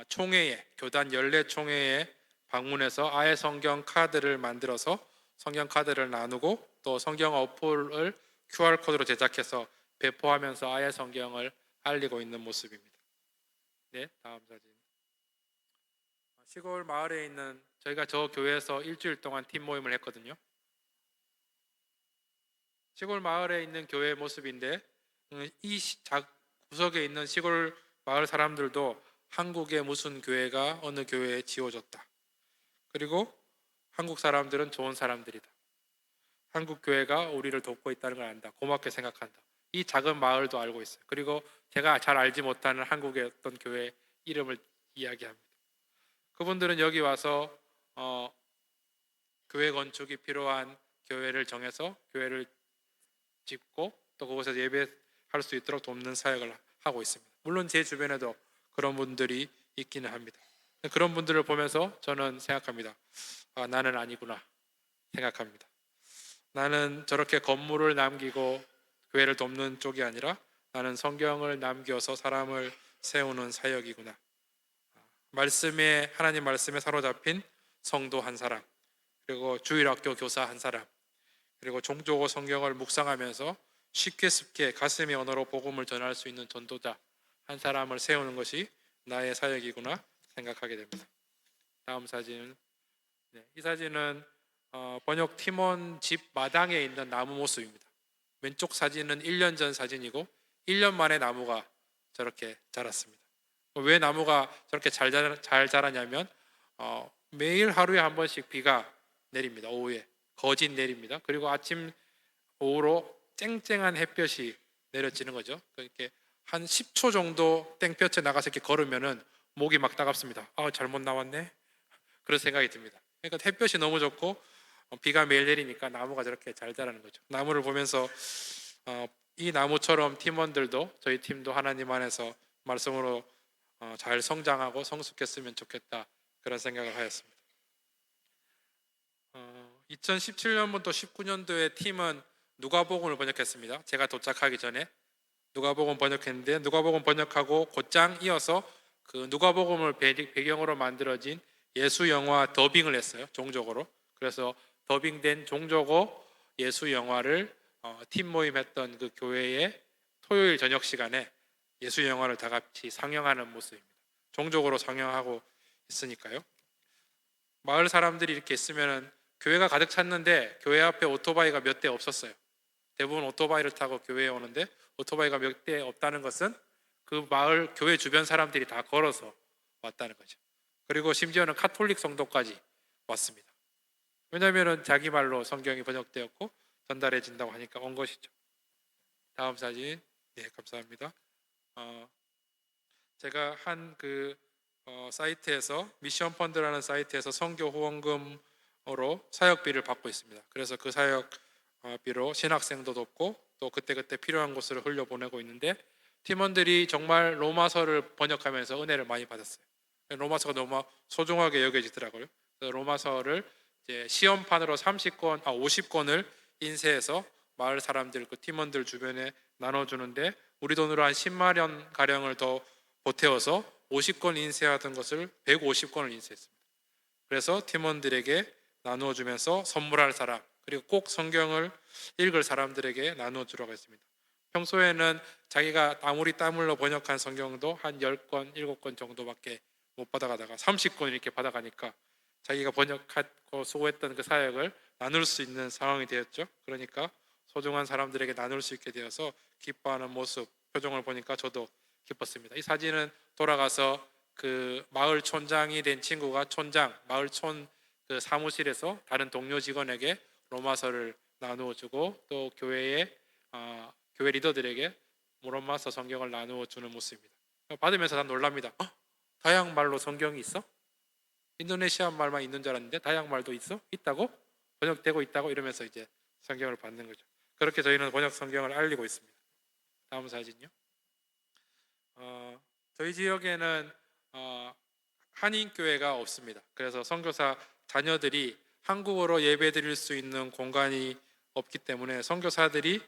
총회에, 교단 연례 총회에 방문해서 아예 성경 카드를 만들어서 성경 카드를 나누고 또 성경 어플을 QR코드로 제작해서 배포하면서 아예 성경을 알리고 있는 모습입니다. 네, 다음 사진. 시골 마을에 있는, 저희가 저 교회에서 일주일 동안 팀 모임을 했거든요. 시골 마을에 있는 교회 모습인데 이 구석에 있는 시골 마을 사람들도 한국의 무슨 교회가 어느 교회에 지어졌다, 그리고 한국 사람들은 좋은 사람들이다, 한국 교회가 우리를 돕고 있다는 걸 안다, 고맙게 생각한다, 이 작은 마을도 알고 있어요. 그리고 제가 잘 알지 못하는 한국의 어떤 교회 이름을 이야기합니다. 그분들은 여기 와서 교회 건축이 필요한 교회를 정해서 교회를 짓고 또 그곳에서 예배할 수 있도록 돕는 사역을 하고 있습니다. 물론 제 주변에도 그런 분들이 있기는 합니다. 그런 분들을 보면서 저는 생각합니다. 나는 아니구나 생각합니다. 나는 저렇게 건물을 남기고 교회를 돕는 쪽이 아니라 나는 성경을 남겨서 사람을 세우는 사역이구나. 하나님 말씀에 사로잡힌 성도 한 사람, 그리고 주일학교 교사 한 사람, 그리고 종교고 성경을 묵상하면서 쉽게 가슴의 언어로 복음을 전할 수 있는 전도자 한 사람을 세우는 것이 나의 사역이구나 생각하게 됩니다. 다음 사진. 이 사진은 번역 팀원 집 마당에 있는 나무 모습입니다. 왼쪽 사진은 1년 전 사진이고 1년 만에 나무가 저렇게 자랐습니다. 왜 나무가 저렇게 잘 자라냐면 매일 하루에 한 번씩 비가 내립니다. 오후에 거진 내립니다. 그리고 아침 오후로 쨍쨍한 햇볕이 내려지는 거죠. 이렇게 한 10초 정도 땡볕에 나가서 이렇게 걸으면은 목이 막 따갑습니다. 잘못 나왔네. 그런 생각이 듭니다. 그러니까 햇볕이 너무 좋고 비가 매일 내리니까 나무가 저렇게 잘 자라는 거죠. 나무를 보면서 이 나무처럼 팀원들도 저희 팀도 하나님 안에서 말씀으로 잘 성장하고 성숙했으면 좋겠다 그런 생각을 하였습니다. 2017년부터 19년도에 팀은 누가복음을 번역했습니다. 제가 도착하기 전에 누가복음 번역했는데 누가복음 번역하고 곧장 이어서 그 누가복음을 배경으로 만들어진 예수 영화 더빙을 했어요. 종족으로. 그래서 더빙된 종족어 예수 영화를 팀 모임했던 그 교회의 토요일 저녁 시간에 예수 영화를 다 같이 상영하는 모습입니다. 종족으로 상영하고 있으니까요. 마을 사람들이 이렇게 있으면은 교회가 가득 찼는데 교회 앞에 오토바이가 몇 대 없었어요. 대부분 오토바이를 타고 교회에 오는데 오토바이가 몇 대 없다는 것은 그 마을 교회 주변 사람들이 다 걸어서 왔다는 거죠. 그리고 심지어는 카톨릭 성도까지 왔습니다. 왜냐하면 자기 말로 성경이 번역되었고 전달해진다고 하니까 온 것이죠. 다음 사진. 네, 감사합니다. 제가 한 사이트에서 미션 펀드라는 사이트에서 선교 후원금으로 사역비를 받고 있습니다. 그래서 그 사역비로 신학생도 돕고 또 그때그때 필요한 곳으로 흘려보내고 있는데 팀원들이 정말 로마서를 번역하면서 은혜를 많이 받았어요. 로마서가 너무 소중하게 여겨지더라고요. 그래서 로마서를 이제 시험판으로 50권을 인쇄해서 마을 사람들, 그 팀원들 주변에 나눠주는데 우리 돈으로 한 10만 원 가량을 더 보태어서 50권 인쇄하던 것을 150권을 인쇄했습니다. 그래서 팀원들에게 나누어 주면서 선물할 사람, 그리고 꼭 성경을 읽을 사람들에게 나누어 주라고 했습니다. 평소에는 자기가 아무리 땀 흘려 번역한 성경도 한 10권, 7권 정도밖에 못 받아가다가 30권 이렇게 받아가니까 자기가 번역하고 수고했던 그 사역을 나눌 수 있는 상황이 되었죠. 그러니까 소중한 사람들에게 나눌 수 있게 되어서 기뻐하는 모습, 표정을 보니까 저도 기뻤습니다. 이 사진은 돌아가서 그 마을 촌장이 된 친구가 마을촌 그 사무실에서 다른 동료 직원에게 로마서를 나누어 주고 또 교회 리더들에게 로마서 성경을 나누어 주는 모습입니다. 받으면서 난 놀랍니다. 다양 말로 성경이 있어? 인도네시아 말만 있는 줄 알았는데 다양 말도 있다고? 번역되고 있다고? 이러면서 이제 성경을 받는 거죠. 그렇게 저희는 번역 성경을 알리고 있습니다. 다음 사진요. 저희 지역에는 한인교회가 없습니다. 그래서 선교사 자녀들이 한국어로 예배드릴 수 있는 공간이 없기 때문에 선교사들이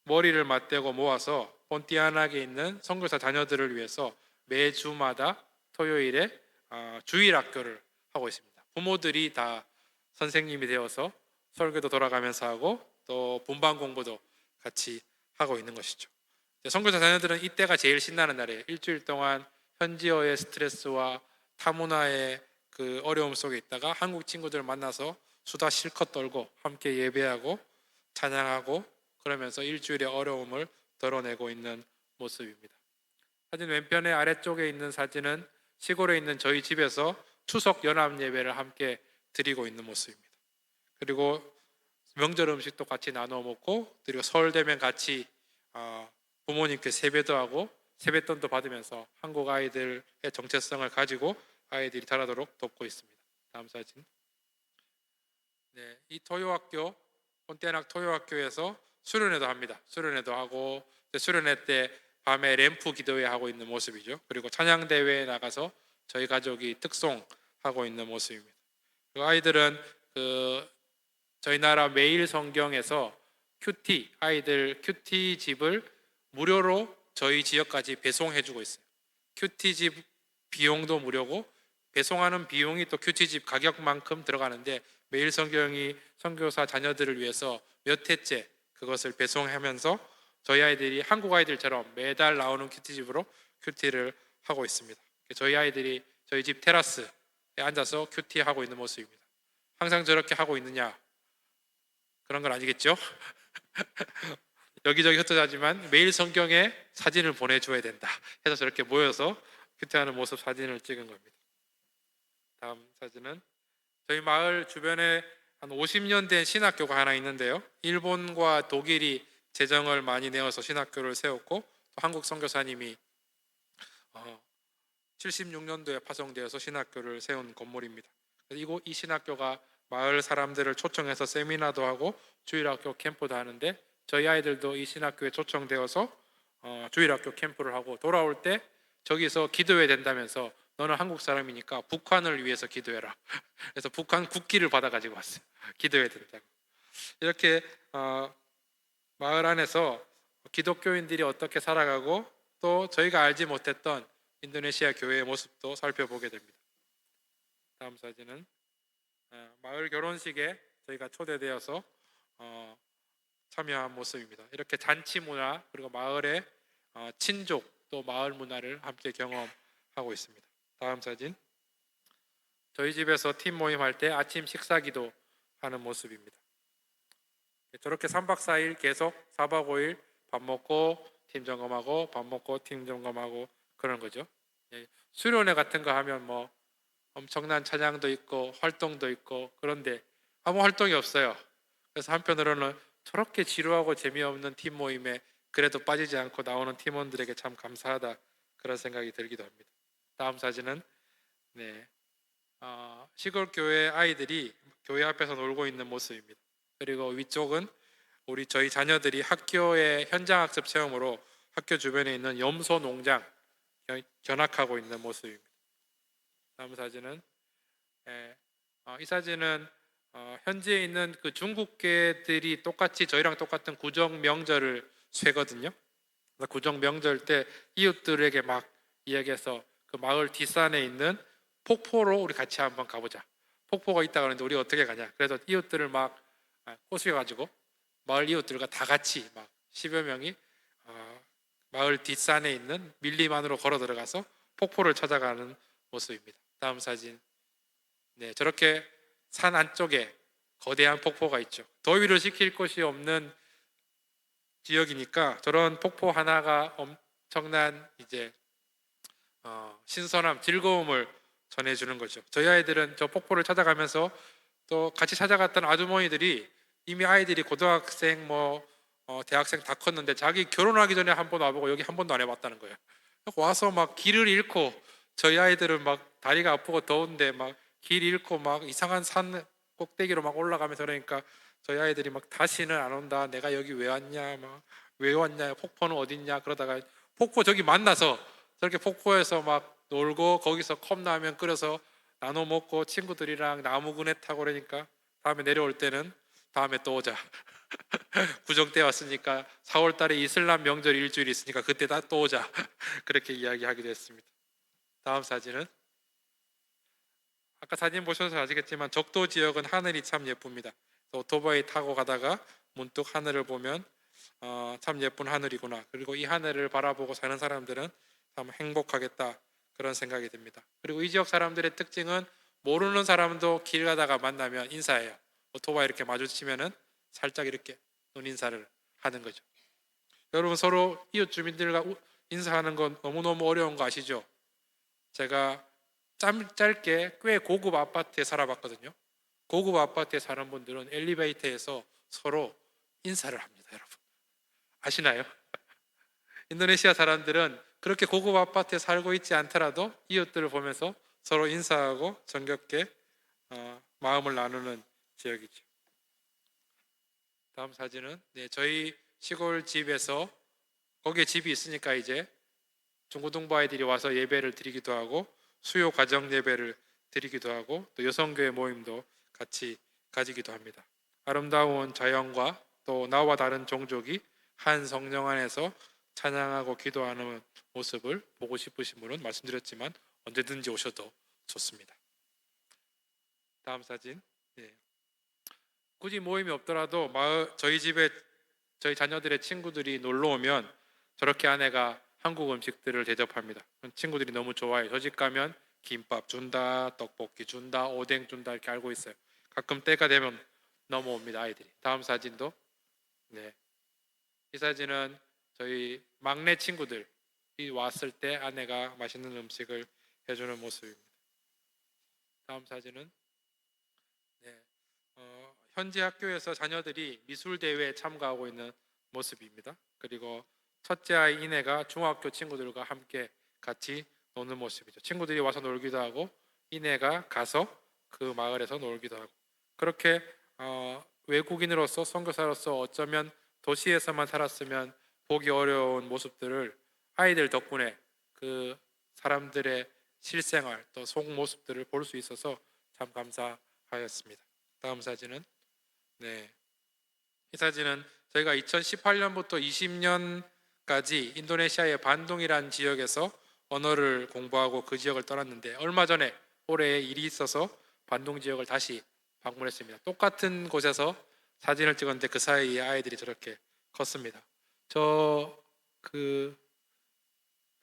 머리를 맞대고 모아서 본티아나에 있는 선교사 자녀들을 위해서 매주마다 토요일에 주일학교를 하고 있습니다. 부모들이 다 선생님이 되어서 설교도 돌아가면서 하고 또 분반 공부도 같이 하고 있는 것이죠. 선교사 자녀들은 이때가 제일 신나는 날이에요. 일주일 동안 현지어의 스트레스와 타문화의 그 어려움 속에 있다가 한국 친구들 만나서 수다 실컷 떨고 함께 예배하고 찬양하고 그러면서 일주일의 어려움을 덜어내고 있는 모습입니다. 사진 왼편의 아래쪽에 있는 사진은 시골에 있는 저희 집에서 추석 연합 예배를 함께 드리고 있는 모습입니다. 그리고 명절 음식도 같이 나눠 먹고 그리고 설 되면 같이 부모님께 세배도 하고 세뱃돈도 받으면서 한국 아이들의 정체성을 가지고 아이들이 자라도록 돕고 있습니다. 다음 사진. 네, 이 토요학교 본태낙 토요학교에서 수련회도 합니다. 수련회도 하고 수련회 때 밤에 램프 기도회 하고 있는 모습이죠. 그리고 찬양 대회에 나가서 저희 가족이 특송하고 있는 모습입니다. 그 아이들은 그 저희 나라 매일 성경에서 큐티, 아이들 큐티 집을 무료로 저희 지역까지 배송해주고 있어요. 큐티 집 비용도 무료고 배송하는 비용이 또 큐티 집 가격만큼 들어가는데 매일 성경이 선교사 자녀들을 위해서 몇 해째 그것을 배송하면서 저희 아이들이 한국 아이들처럼 매달 나오는 큐티 집으로 큐티를 하고 있습니다. 저희 아이들이 저희 집 테라스에 앉아서 큐티 하고 있는 모습입니다. 항상 저렇게 하고 있느냐? 그런 건 아니겠죠? 여기저기 흩어지지만 매일 성경에 사진을 보내줘야 된다 해서 저렇게 모여서 큐티하는 모습 사진을 찍은 겁니다. 다음 사진은 저희 마을 주변에 한 50년 된 신학교가 하나 있는데요. 일본과 독일이 재정을 많이 내어서 신학교를 세웠고 또 한국 선교사님이 76년도에 파송되어서 신학교를 세운 건물입니다. 이 신학교가 마을 사람들을 초청해서 세미나도 하고 주일학교 캠프도 하는데 저희 아이들도 이 신학교에 초청되어서 주일학교 캠프를 하고 돌아올 때 저기서 기도해야 된다면서 너는 한국 사람이니까 북한을 위해서 기도해라. 그래서 북한 국기를 받아가지고 왔어요. 기도해야 된다고. 이렇게 마을 안에서 기독교인들이 어떻게 살아가고 또 저희가 알지 못했던 인도네시아 교회의 모습도 살펴보게 됩니다. 다음 사진은 마을 결혼식에 저희가 초대되어서 참여한 모습입니다. 이렇게 잔치 문화 그리고 마을의 친족 또 마을 문화를 함께 경험하고 있습니다. 다음 사진. 저희 집에서 팀 모임할 때 아침 식사기도 하는 모습입니다. 저렇게 3박 4일 계속 4박 5일 밥 먹고 팀 점검하고 밥 먹고 팀 점검하고 그런 거죠. 수련회 같은 거 하면 뭐 엄청난 찬양도 있고 활동도 있고 그런데 아무 활동이 없어요. 그래서 한편으로는 저렇게 지루하고 재미없는 팀 모임에 그래도 빠지지 않고 나오는 팀원들에게 참 감사하다 그런 생각이 들기도 합니다. 다음 사진은 시골 교회 아이들이 교회 앞에서 놀고 있는 모습입니다. 그리고 위쪽은 저희 자녀들이 학교의 현장학습 체험으로 학교 주변에 있는 염소 농장 견학하고 있는 모습입니다. 다음 사진은 이 사진은 현지에 있는 그 중국계들이 똑같이 저희랑 똑같은 구정 명절을 쇠거든요. 구정 명절 때 이웃들에게 막 이야기해서 그 마을 뒷산에 있는 폭포로 우리 같이 한번 가보자. 폭포가 있다 그러는데 우리 어떻게 가냐? 그래서 이웃들을 막 꼬시가지고 마을 이웃들과 다 같이 막 10여 명이 마을 뒷산에 있는 밀림 안으로 걸어 들어가서 폭포를 찾아가는 모습입니다. 다음 사진. 저렇게 산 안쪽에 거대한 폭포가 있죠. 더위를 식힐 곳이 없는 지역이니까 저런 폭포 하나가 엄청난 신선함, 즐거움을 전해주는 거죠. 저희 아이들은 저 폭포를 찾아가면서 또 같이 찾아갔던 아주머니들이 이미 아이들이 고등학생 대학생 다 컸는데 자기 결혼하기 전에 한 번 와보고 여기 한 번도 안 해봤다는 거예요. 와서 막 길을 잃고 저희 아이들은 막 다리가 아프고 더운데 막 길 잃고 막 이상한 산 꼭대기로 막 올라가면서 그러니까 저희 아이들이 막 다시는 안 온다. 내가 여기 왜 왔냐? 막 왜 왔냐? 폭포는 어딨냐? 그러다가 폭포 저기 만나서 저렇게 폭포에서 막 놀고 거기서 컵라면 끓여서 나눠 먹고 친구들이랑 나무 그네 타고 그러니까 다음에 내려올 때는 다음에 또 오자. 구정 때 왔으니까 4월 달에 이슬람 명절 일주일 있으니까 그때 다 또 오자. 그렇게 이야기하기도 했습니다. 다음 사진은 아까 사진 보셔서 아시겠지만 적도 지역은 하늘이 참 예쁩니다. 오토바이 타고 가다가 문득 하늘을 보면 참 예쁜 하늘이구나. 그리고 이 하늘을 바라보고 사는 사람들은 참 행복하겠다 그런 생각이 듭니다. 그리고 이 지역 사람들의 특징은 모르는 사람도 길 가다가 만나면 인사해요. 오토바이 이렇게 마주치면은 살짝 이렇게 눈 인사를 하는 거죠. 여러분 서로 이웃 주민들과 인사하는 건 너무너무 어려운 거 아시죠? 제가 짧게 꽤 고급 아파트에 살아봤거든요. 고급 아파트에 사는 분들은 엘리베이터에서 서로 인사를 합니다, 여러분. 아시나요? 인도네시아 사람들은 그렇게 고급 아파트에 살고 있지 않더라도 이웃들을 보면서 서로 인사하고 정겹게 마음을 나누는 지역이죠. 다음 사진은 저희 시골 집에서 거기에 집이 있으니까 이제 중고등부 아이들이 와서 예배를 드리기도 하고 수요 가정 예배를 드리기도 하고 또 여성교회 모임도 같이 가지기도 합니다. 아름다운 자연과 또 나와 다른 종족이 한 성령 안에서 찬양하고 기도하는 모습을 보고 싶으신 분은 말씀드렸지만 언제든지 오셔도 좋습니다. 다음 사진. 예. 굳이 모임이 없더라도 저희 집에 저희 자녀들의 친구들이 놀러 오면 저렇게 아내가 한국 음식들을 대접합니다. 친구들이 너무 좋아해요. 저 집 가면 김밥 준다, 떡볶이 준다, 오뎅 준다 이렇게 알고 있어요. 가끔 때가 되면 넘어옵니다, 아이들이. 다음 사진도. 네. 이 사진은 저희 막내 친구들이 왔을 때 아내가 맛있는 음식을 해주는 모습입니다. 다음 사진은 네. 현재 학교에서 자녀들이 미술 대회에 참가하고 있는 모습입니다. 그리고 첫째 아이 이내가 중학교 친구들과 함께 같이 노는 모습이죠. 친구들이 와서 놀기도 하고 이내가 가서 그 마을에서 놀기도 하고 그렇게 외국인으로서 선교사로서 어쩌면 도시에서만 살았으면 보기 어려운 모습들을 아이들 덕분에 그 사람들의 실생활 또 속 모습들을 볼 수 있어서 참 감사하였습니다. 다음 사진은 네. 이 사진은 저희가 2018년부터 20년까지 인도네시아의 반둥이라는 지역에서 언어를 공부하고 그 지역을 떠났는데 얼마 전에 올해 일이 있어서 반둥 지역을 다시 방문했습니다. 똑같은 곳에서 사진을 찍었는데 그 사이에 아이들이 저렇게 컸습니다. 저 그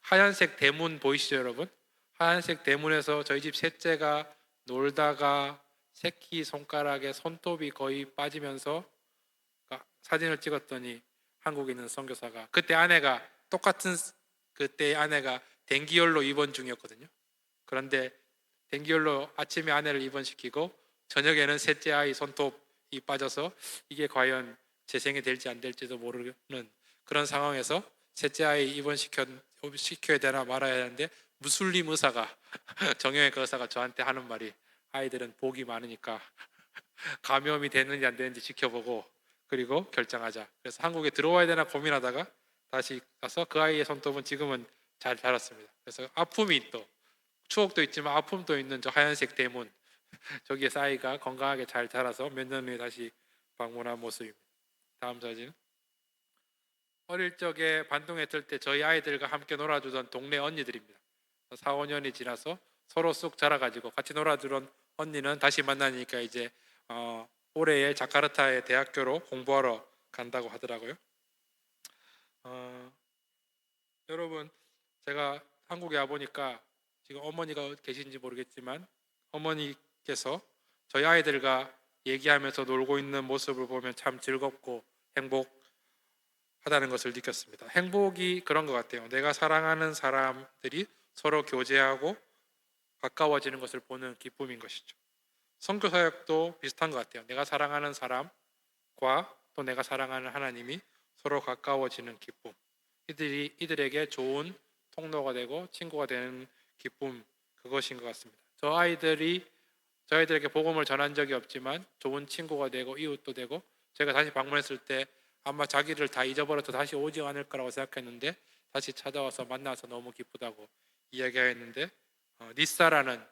하얀색 대문 보이시죠, 여러분? 하얀색 대문에서 저희 집 셋째가 놀다가 새끼 손가락에 손톱이 거의 빠지면서 사진을 찍었더니 한국에 있는 선교사가 그때 아내가 댕기열로 입원 중이었거든요. 그런데 댕기열로 아침에 아내를 입원시키고 저녁에는 셋째 아이 손톱이 빠져서 이게 과연 재생이 될지 안 될지도 모르는 그런 상황에서 셋째 아이 입원시켜야 되나 말아야 하는데 무슬림 의사가 정형외과 의사가 저한테 하는 말이 아이들은 복이 많으니까 감염이 되는지 안 되는지 지켜보고 그리고 결정하자. 그래서 한국에 들어와야 되나 고민하다가 다시 가서 그 아이의 손톱은 지금은 잘 자랐습니다. 그래서 아픔이 또 추억도 있지만 아픔도 있는 저 하얀색 대문 저기에서 아이가 건강하게 잘 자라서 몇 년 후에 다시 방문한 모습입니다. 다음 사진. 어릴 적에 반동에 들 때 저희 아이들과 함께 놀아주던 동네 언니들입니다. 4, 5년이 지나서 서로 쑥 자라가지고 같이 놀아주던 언니는 다시 만나니까 이제 올해의 자카르타의 대학교로 공부하러 간다고 하더라고요. 여러분 제가 한국에 와 보니까 지금 어머니가 계신지 모르겠지만 어머니께서 저희 아이들과 얘기하면서 놀고 있는 모습을 보면 참 즐겁고 행복하다는 것을 느꼈습니다. 행복이 그런 것 같아요. 내가 사랑하는 사람들이 서로 교제하고 가까워지는 것을 보는 기쁨인 것이죠. 선교 사역도 비슷한 것 같아요. 내가 사랑하는 사람과 또 내가 사랑하는 하나님이 서로 가까워지는 기쁨. 이들에게 좋은 통로가 되고 친구가 되는 기쁨 그것인 것 같습니다. 저희들에게 복음을 전한 적이 없지만 좋은 친구가 되고 이웃도 되고 제가 다시 방문했을 때 아마 자기를 다 잊어버려서 다시 오지 않을 거라고 생각했는데 다시 찾아와서 만나서 너무 기쁘다고 이야기하였는데 니사라는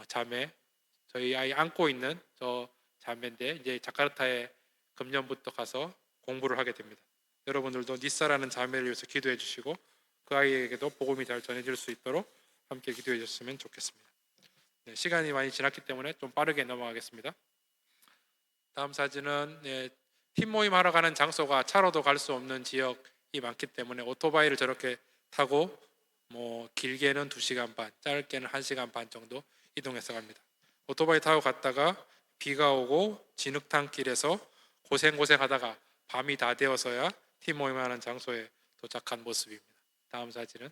자매 저희 아이 안고 있는 저 자매인데 이제 자카르타에 금년부터 가서 공부를 하게 됩니다. 여러분들도 니사라는 자매를 위해서 기도해 주시고 그 아이에게도 복음이 잘 전해질 수 있도록 함께 기도해 주셨으면 좋겠습니다. 네, 시간이 많이 지났기 때문에 좀 빠르게 넘어가겠습니다. 다음 사진은 팀 모임 하러 가는 장소가 차로도 갈 수 없는 지역이 많기 때문에 오토바이를 저렇게 타고 길게는 2시간 반, 짧게는 1시간 반 정도 이동해서 갑니다. 오토바이 타고 갔다가 비가 오고 진흙탕 길에서 고생하다가 밤이 다 되어서야 팀 모임하는 장소에 도착한 모습입니다. 다음 사진은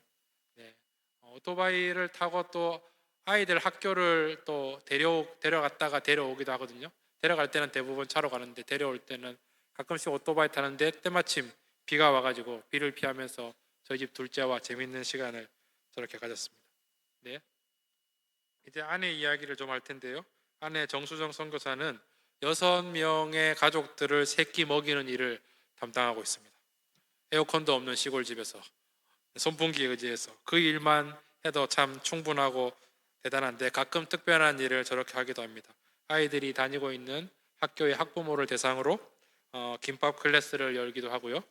오토바이를 타고 또 아이들 학교를 또 데려갔다가 데려오기도 하거든요. 데려갈 때는 대부분 차로 가는데 데려올 때는 가끔씩 오토바이 타는데 때마침 비가 와가지고 비를 피하면서 저희 집 둘째와 재밌는 시간을 저렇게 가졌습니다. 네. 이제 아내 이야기를 좀 할 텐데요. 아내 정수정 선교사는 6명의 가족들을 새끼 먹이는 일을 담당하고 있습니다. 에어컨도 없는 시골집에서 선풍기에 의지해서 그 일만 해도 참 충분하고 대단한데 가끔 특별한 일을 저렇게 하기도 합니다. 아이들이 다니고 있는 학교의 학부모를 대상으로 김밥 클래스를 열기도 하고요.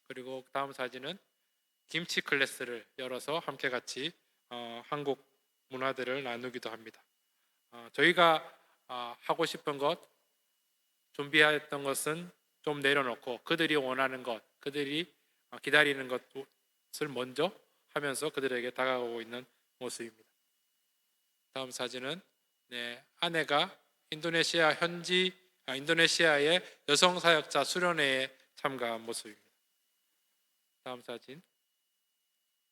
그리고 다음 사진은 김치 클래스를 열어서 함께 같이 한국 문화들을 나누기도 합니다. 저희가 하고 싶은 것, 준비했던 것은 좀 내려놓고 그들이 원하는 것, 그들이 기다리는 것을 먼저 하면서 그들에게 다가오고 있는 모습입니다. 다음 사진은 아내가 인도네시아의 여성 사역자 수련회에 참가한 모습입니다. 다음 사진.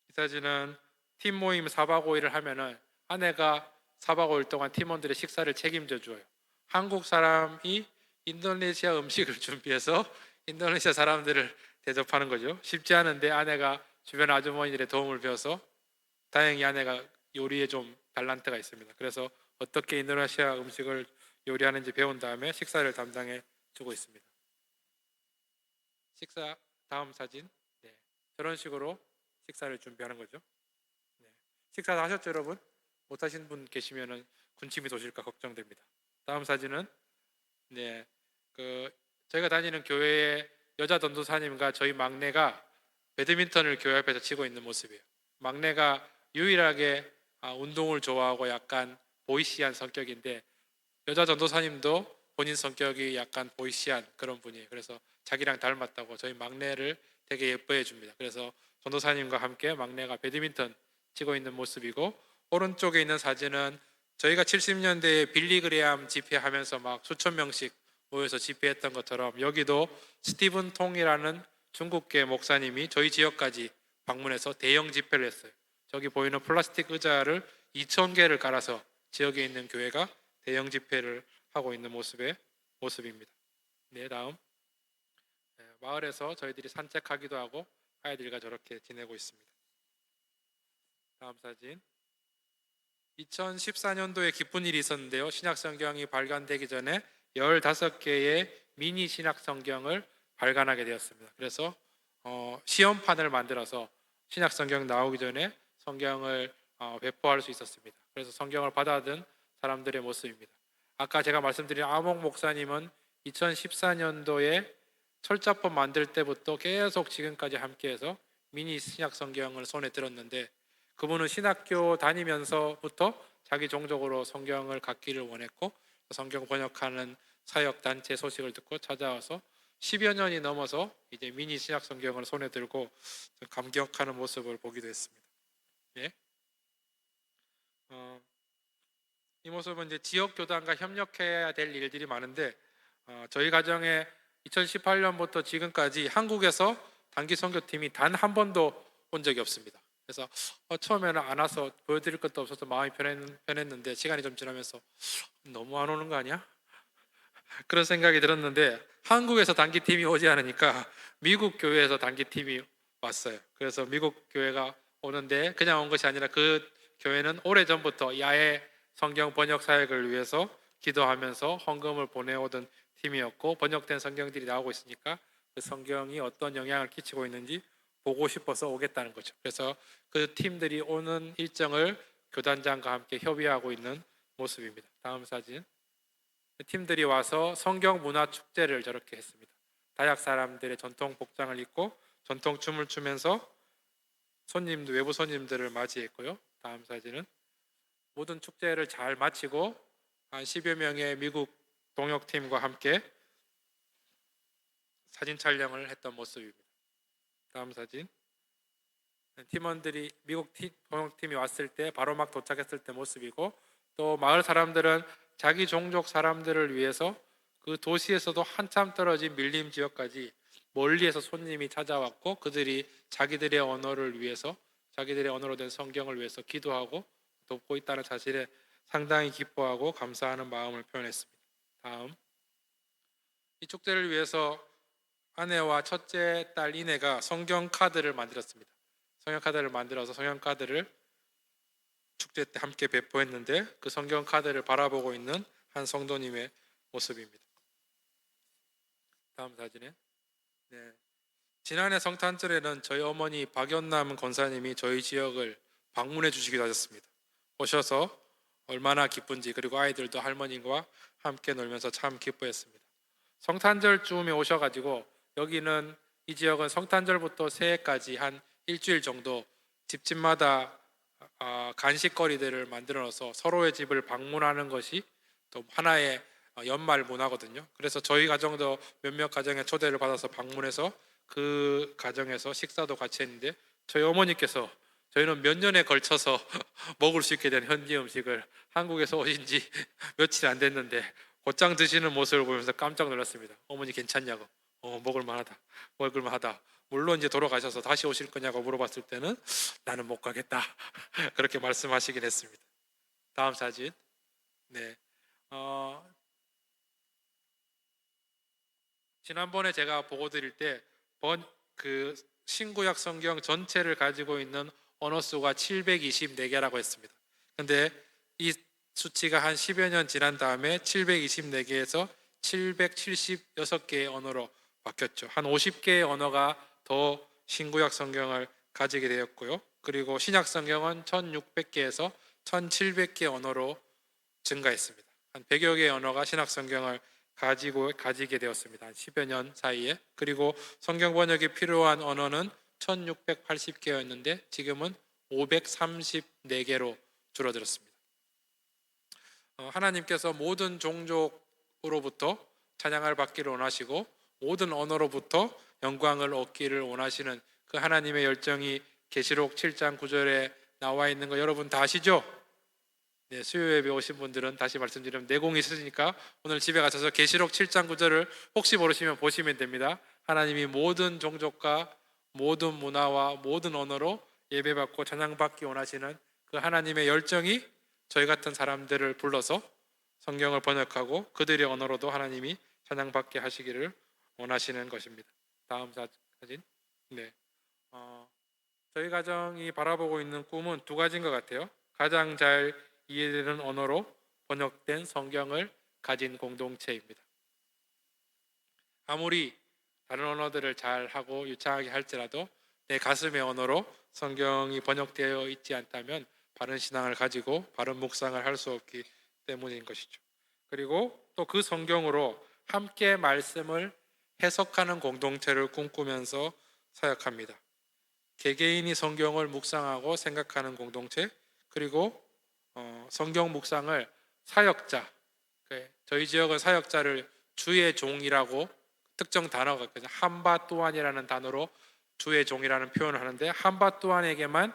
이 사진은 팀 모임 4박 5일을 하면은 아내가 4박 5일 동안 팀원들의 식사를 책임져 줘요. 한국 사람이 인도네시아 음식을 준비해서 인도네시아 사람들을 대접하는 거죠. 쉽지 않은데 아내가 주변 아주머니들의 도움을 배워서 다행히 아내가 요리에 좀 달란트가 있습니다. 그래서 어떻게 인도네시아 음식을 요리하는지 배운 다음에 식사를 담당해 주고 있습니다. 식사 다음 사진. 저런 식으로 식사를 준비하는 거죠. 식사 다 하셨죠, 여러분? 못하신 분 계시면은 군침이 도실까 걱정됩니다. 다음 사진은 저희가 다니는 교회의 여자 전도사님과 저희 막내가 배드민턴을 교회 앞에서 치고 있는 모습이에요. 막내가 유일하게 운동을 좋아하고 약간 보이시한 성격인데 여자 전도사님도 본인 성격이 약간 보이시한 그런 분이에요. 그래서 자기랑 닮았다고 저희 막내를 되게 예뻐해 줍니다. 그래서 전도사님과 함께 막내가 배드민턴 치고 있는 모습이고, 오른쪽에 있는 사진은 저희가 70년대에 빌리그레암 집회하면서 막 수천 명씩 모여서 집회했던 것처럼 여기도 스티븐 통이라는 중국계 목사님이 저희 지역까지 방문해서 대형 집회를 했어요. 저기 보이는 플라스틱 의자를 2,000개를 깔아서 지역에 있는 교회가 대형 집회를 하고 있는 모습입니다. 다음. 마을에서 저희들이 산책하기도 하고 아이들과 저렇게 지내고 있습니다. 다음 사진. 2014년도에 기쁜 일이 있었는데요. 신약성경이 발간되기 전에 15개의 미니 신약성경을 발간하게 되었습니다. 그래서 시험판을 만들어서 신약성경 나오기 전에 성경을 배포할 수 있었습니다. 그래서 성경을 받아든 사람들의 모습입니다. 아까 제가 말씀드린 아목 목사님은 2014년도에 철자법 만들 때부터 계속 지금까지 함께해서 미니 신약성경을 손에 들었는데, 그분은 신학교 다니면서부터 자기 종족으로 성경을 갖기를 원했고 성경 번역하는 사역 단체 소식을 듣고 찾아와서 10여 년이 넘어서 이제 미니 신약 성경을 손에 들고 감격하는 모습을 보기도 했습니다. 이 모습은 이제 지역 교단과 협력해야 될 일들이 많은데 저희 가정에 2018년부터 지금까지 한국에서 단기 선교팀이 단 한 번도 온 적이 없습니다. 그래서 처음에는 안 와서 보여드릴 것도 없어서 마음이 편했는데 시간이 좀 지나면서 너무 안 오는 거 아니야? 그런 생각이 들었는데 한국에서 단기팀이 오지 않으니까 미국 교회에서 단기팀이 왔어요. 그래서 미국 교회가 오는데 그냥 온 것이 아니라 그 교회는 오래전부터 야외 성경 번역 사역을 위해서 기도하면서 헌금을 보내오던 팀이었고, 번역된 성경들이 나오고 있으니까 그 성경이 어떤 영향을 끼치고 있는지 보고 싶어서 오겠다는 거죠. 그래서 그 팀들이 오는 일정을 교단장과 함께 협의하고 있는 모습입니다. 다음 사진. 팀들이 와서 성경 문화 축제를 저렇게 했습니다. 다약 사람들의 전통 복장을 입고 전통 춤을 추면서 외부 손님들을 맞이했고요. 다음 사진은 모든 축제를 잘 마치고 한 10여 명의 미국 동역팀과 함께 사진 촬영을 했던 모습입니다. 다음 사진. 팀원들이 미국 동역팀이 왔을 때 바로 막 도착했을 때 모습이고, 또 마을 사람들은 자기 종족 사람들을 위해서 그 도시에서도 한참 떨어진 밀림 지역까지 멀리에서 손님이 찾아왔고 그들이 자기들의 언어를 위해서, 자기들의 언어로 된 성경을 위해서 기도하고 돕고 있다는 사실에 상당히 기뻐하고 감사하는 마음을 표현했습니다. 다음. 이 축제를 위해서 아내와 첫째 딸 이내가 성경 카드를 만들었습니다. 성경 카드를 만들어서 성경 카드를 축제 때 함께 배포했는데 그 성경 카드를 바라보고 있는 한 성도님의 모습입니다. 다음 사진에 지난해 성탄절에는 저희 어머니 박연남 권사님이 저희 지역을 방문해 주시기도 하셨습니다. 오셔서 얼마나 기쁜지, 그리고 아이들도 할머니와 함께 놀면서 참 기뻐했습니다. 성탄절쯤에 오셔가지고 여기는 이 지역은 성탄절부터 새해까지 한 일주일 정도 집집마다 간식거리들을 만들어 놔서 서로의 집을 방문하는 것이 또 하나의 연말 문화거든요. 그래서 저희 가정도 몇몇 가정에 초대를 받아서 방문해서 그 가정에서 식사도 같이 했는데 저희 어머니께서 저희는 몇 년에 걸쳐서 먹을 수 있게 된 현지 음식을 한국에서 오신 지 며칠 안 됐는데 곧장 드시는 모습을 보면서 깜짝 놀랐습니다. 어머니 괜찮냐고. 먹을 만하다. 먹을 만하다. 물론 이제 돌아가셔서 다시 오실 거냐고 물어봤을 때는 나는 못 가겠다. 그렇게 말씀하시긴 했습니다. 다음 사진. 네. 지난번에 제가 보고 드릴 때 그 신구약 성경 전체를 가지고 있는 언어 수가 724개라고 했습니다. 근데 이 수치가 한 10여 년 지난 다음에 724개에서 776개의 언어로 바뀌었죠. 한 50개의 언어가 더 신구약 성경을 가지게 되었고요. 그리고 신약 성경은 1600개에서 1700개 언어로 증가했습니다. 한 100여 개의 언어가 신약 성경을 가지게 되었습니다. 한 10여 년 사이에. 그리고 성경 번역이 필요한 언어는 1680개였는데 지금은 534개로 줄어들었습니다. 하나님께서 모든 종족으로부터 찬양을 받기를 원하시고 모든 언어로부터 영광을 얻기를 원하시는 그 하나님의 열정이 계시록 7장 9절에 나와 있는 거 여러분 다 아시죠? 네, 수요 예배 오신 분들은 다시 말씀드리면 내공이 있으니까 오늘 집에 가셔서 계시록 7장 9절을 혹시 모르시면 보시면 됩니다. 하나님이 모든 종족과 모든 문화와 모든 언어로 예배받고 찬양받기 원하시는 그 하나님의 열정이 저희 같은 사람들을 불러서 성경을 번역하고 그들의 언어로도 하나님이 찬양받게 하시기를 원하시는 것입니다. 다음 사진. 네, 저희 가정이 바라보고 있는 꿈은 두 가지인 것 같아요. 가장 잘 이해되는 언어로 번역된 성경을 가진 공동체입니다. 아무리 다른 언어들을 잘하고 유창하게 할지라도 내 가슴의 언어로 성경이 번역되어 있지 않다면 바른 신앙을 가지고 바른 묵상을 할 수 없기 때문인 것이죠. 그리고 또 그 성경으로 함께 말씀을 해석하는 공동체를 꿈꾸면서 사역합니다. 개개인이 성경을 묵상하고 생각하는 공동체, 그리고 성경 묵상을 사역자, 저희 지역은 사역자를 주의 종이라고 특정 단어가 있거든요. 한바 또한이라는 단어로 주의 종이라는 표현을 하는데 한바 또한에게만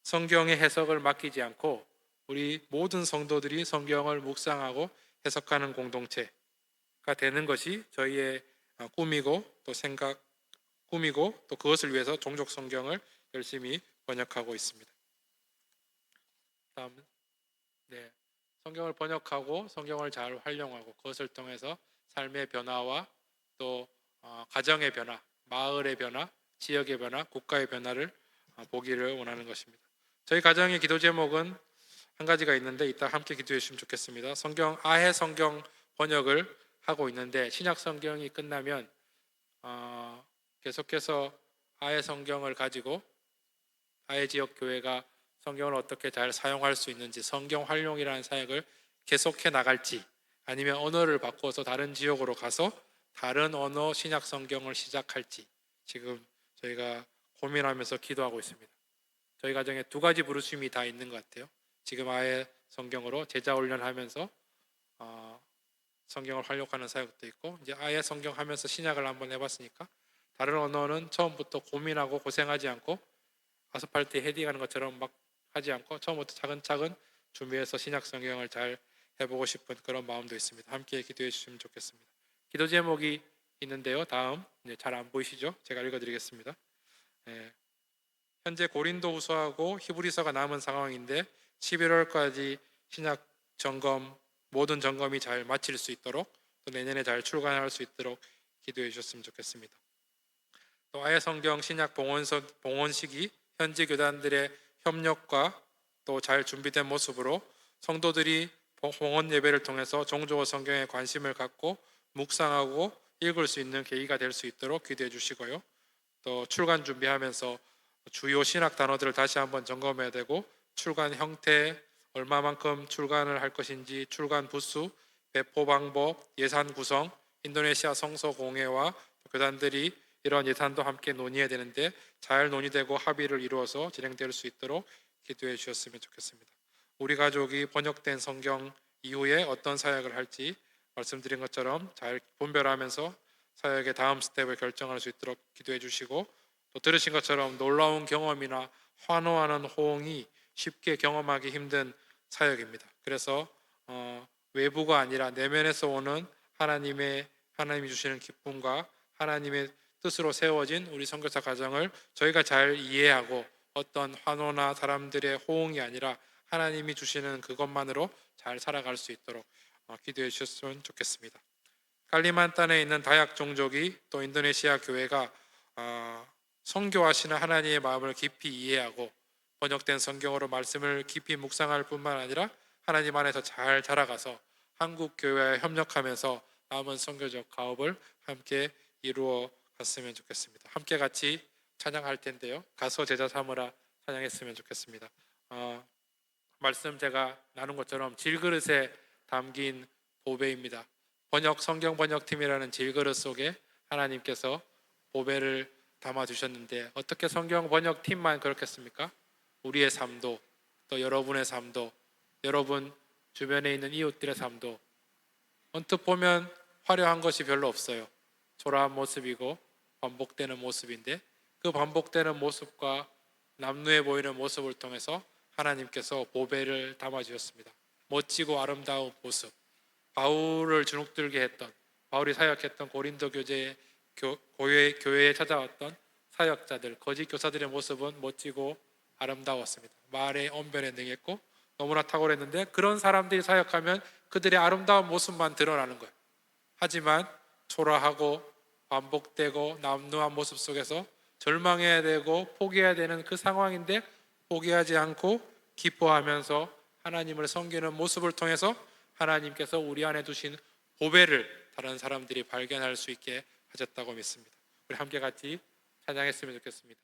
성경의 해석을 맡기지 않고 우리 모든 성도들이 성경을 묵상하고 해석하는 공동체가 되는 것이 저희의 꿈이고 또 그것을 위해서 종족 성경을 열심히 번역하고 있습니다. 다음. 네, 성경을 번역하고 성경을 잘 활용하고 그것을 통해서 삶의 변화와 또 가정의 변화, 마을의 변화, 지역의 변화, 국가의 변화를 보기를 원하는 것입니다. 저희 가정의 기도 제목은 한 가지가 있는데 이따 함께 기도해 주시면 좋겠습니다. 아해 성경 번역을 하고 있는데 신약 성경이 끝나면 계속해서 아해 성경을 가지고 아해 지역 교회가 성경을 어떻게 잘 사용할 수 있는지 성경 활용이라는 사역을 계속해 나갈지 아니면 언어를 바꿔서 다른 지역으로 가서 다른 언어 신약 성경을 시작할지 지금 저희가 고민하면서 기도하고 있습니다. 저희 가정에 두 가지 부르심이 다 있는 것 같아요. 지금 아예 성경으로 제자 훈련하면서 성경을 활용하는 사역도 있고 이제 아예 성경 하면서 신약을 한번 해봤으니까 다른 언어는 처음부터 고민하고 고생하지 않고 아스팔트에 헤딩하는 것처럼 막 하지 않고 처음부터 차근차근 준비해서 신약 성경을 잘 해보고 싶은 그런 마음도 있습니다. 함께 기도해 주시면 좋겠습니다. 기도 제목이 있는데요. 다음 잘 안 보이시죠? 제가 읽어드리겠습니다. 현재 고린도후서하고 히브리서가 남은 상황인데 11월까지 신약 점검 모든 점검이 잘 마칠 수 있도록 또 내년에 잘 출간할 수 있도록 기도해 주셨으면 좋겠습니다. 또 아예 성경 신약 봉헌식이 현지 교단들의 협력과 또 잘 준비된 모습으로 성도들이 봉헌 예배를 통해서 종족어 성경에 관심을 갖고 묵상하고 읽을 수 있는 계기가 될 수 있도록 기도해 주시고요. 또 출간 준비하면서 주요 신학 단어들을 다시 한번 점검해야 되고 출간 형태, 얼마만큼 출간을 할 것인지, 출간 부수, 배포 방법, 예산 구성, 인도네시아 성서 공회와 교단들이 이런 예산도 함께 논의해야 되는데 잘 논의되고 합의를 이루어서 진행될 수 있도록 기도해 주셨으면 좋겠습니다. 우리 가족이 번역된 성경 이후에 어떤 사역을 할지 말씀드린 것처럼 잘 분별하면서 사역의 다음 스텝을 결정할 수 있도록 기도해 주시고, 또 들으신 것처럼 놀라운 경험이나 환호하는 호응이 쉽게 경험하기 힘든 사역입니다. 그래서 외부가 아니라 내면에서 오는 하나님이 주시는 기쁨과 하나님의 뜻으로 세워진 우리 선교사 가정을 저희가 잘 이해하고 어떤 환호나 사람들의 호응이 아니라 하나님이 주시는 그것만으로 잘 살아갈 수 있도록 기도해 주셨으면 좋겠습니다. 칼리만탄에 있는 다약 종족이 또 인도네시아 교회가 선교하시는 하나님의 마음을 깊이 이해하고 번역된 성경으로 말씀을 깊이 묵상할 뿐만 아니라 하나님 안에서 잘 자라가서 한국 교회와 협력하면서 남은 선교적 가업을 함께 이루어 갔으면 좋겠습니다. 함께 같이 찬양할 텐데요. 가서 제자 삼으라 찬양했으면 좋겠습니다. 말씀 제가 나눈 것처럼 질그릇에 담긴 보배입니다. 성경 번역팀이라는 질그릇 속에 하나님께서 보배를 담아 주셨는데 어떻게 성경 번역팀만 그렇겠습니까? 우리의 삶도, 또 여러분의 삶도, 여러분 주변에 있는 이웃들의 삶도 언뜻 보면 화려한 것이 별로 없어요. 초라한 모습이고 반복되는 모습인데, 그 반복되는 모습과 남루해 보이는 모습을 통해서 하나님께서 보배를 담아 주셨습니다. 멋지고 아름다운 모습, 바울을 주눅들게 했던, 바울이 사역했던 고린도 교회에 찾아왔던 사역자들, 거짓 교사들의 모습은 멋지고 아름다웠습니다. 말에 언변에 능했고 너무나 탁월했는데, 그런 사람들이 사역하면 그들의 아름다운 모습만 드러나는 거예요. 하지만 초라하고 반복되고 남루한 모습 속에서 절망해야 되고 포기해야 되는 그 상황인데, 포기하지 않고 기뻐하면서 하나님을 섬기는 모습을 통해서 하나님께서 우리 안에 두신 보배를 다른 사람들이 발견할 수 있게 하셨다고 믿습니다. 우리 함께 같이 찬양했으면 좋겠습니다.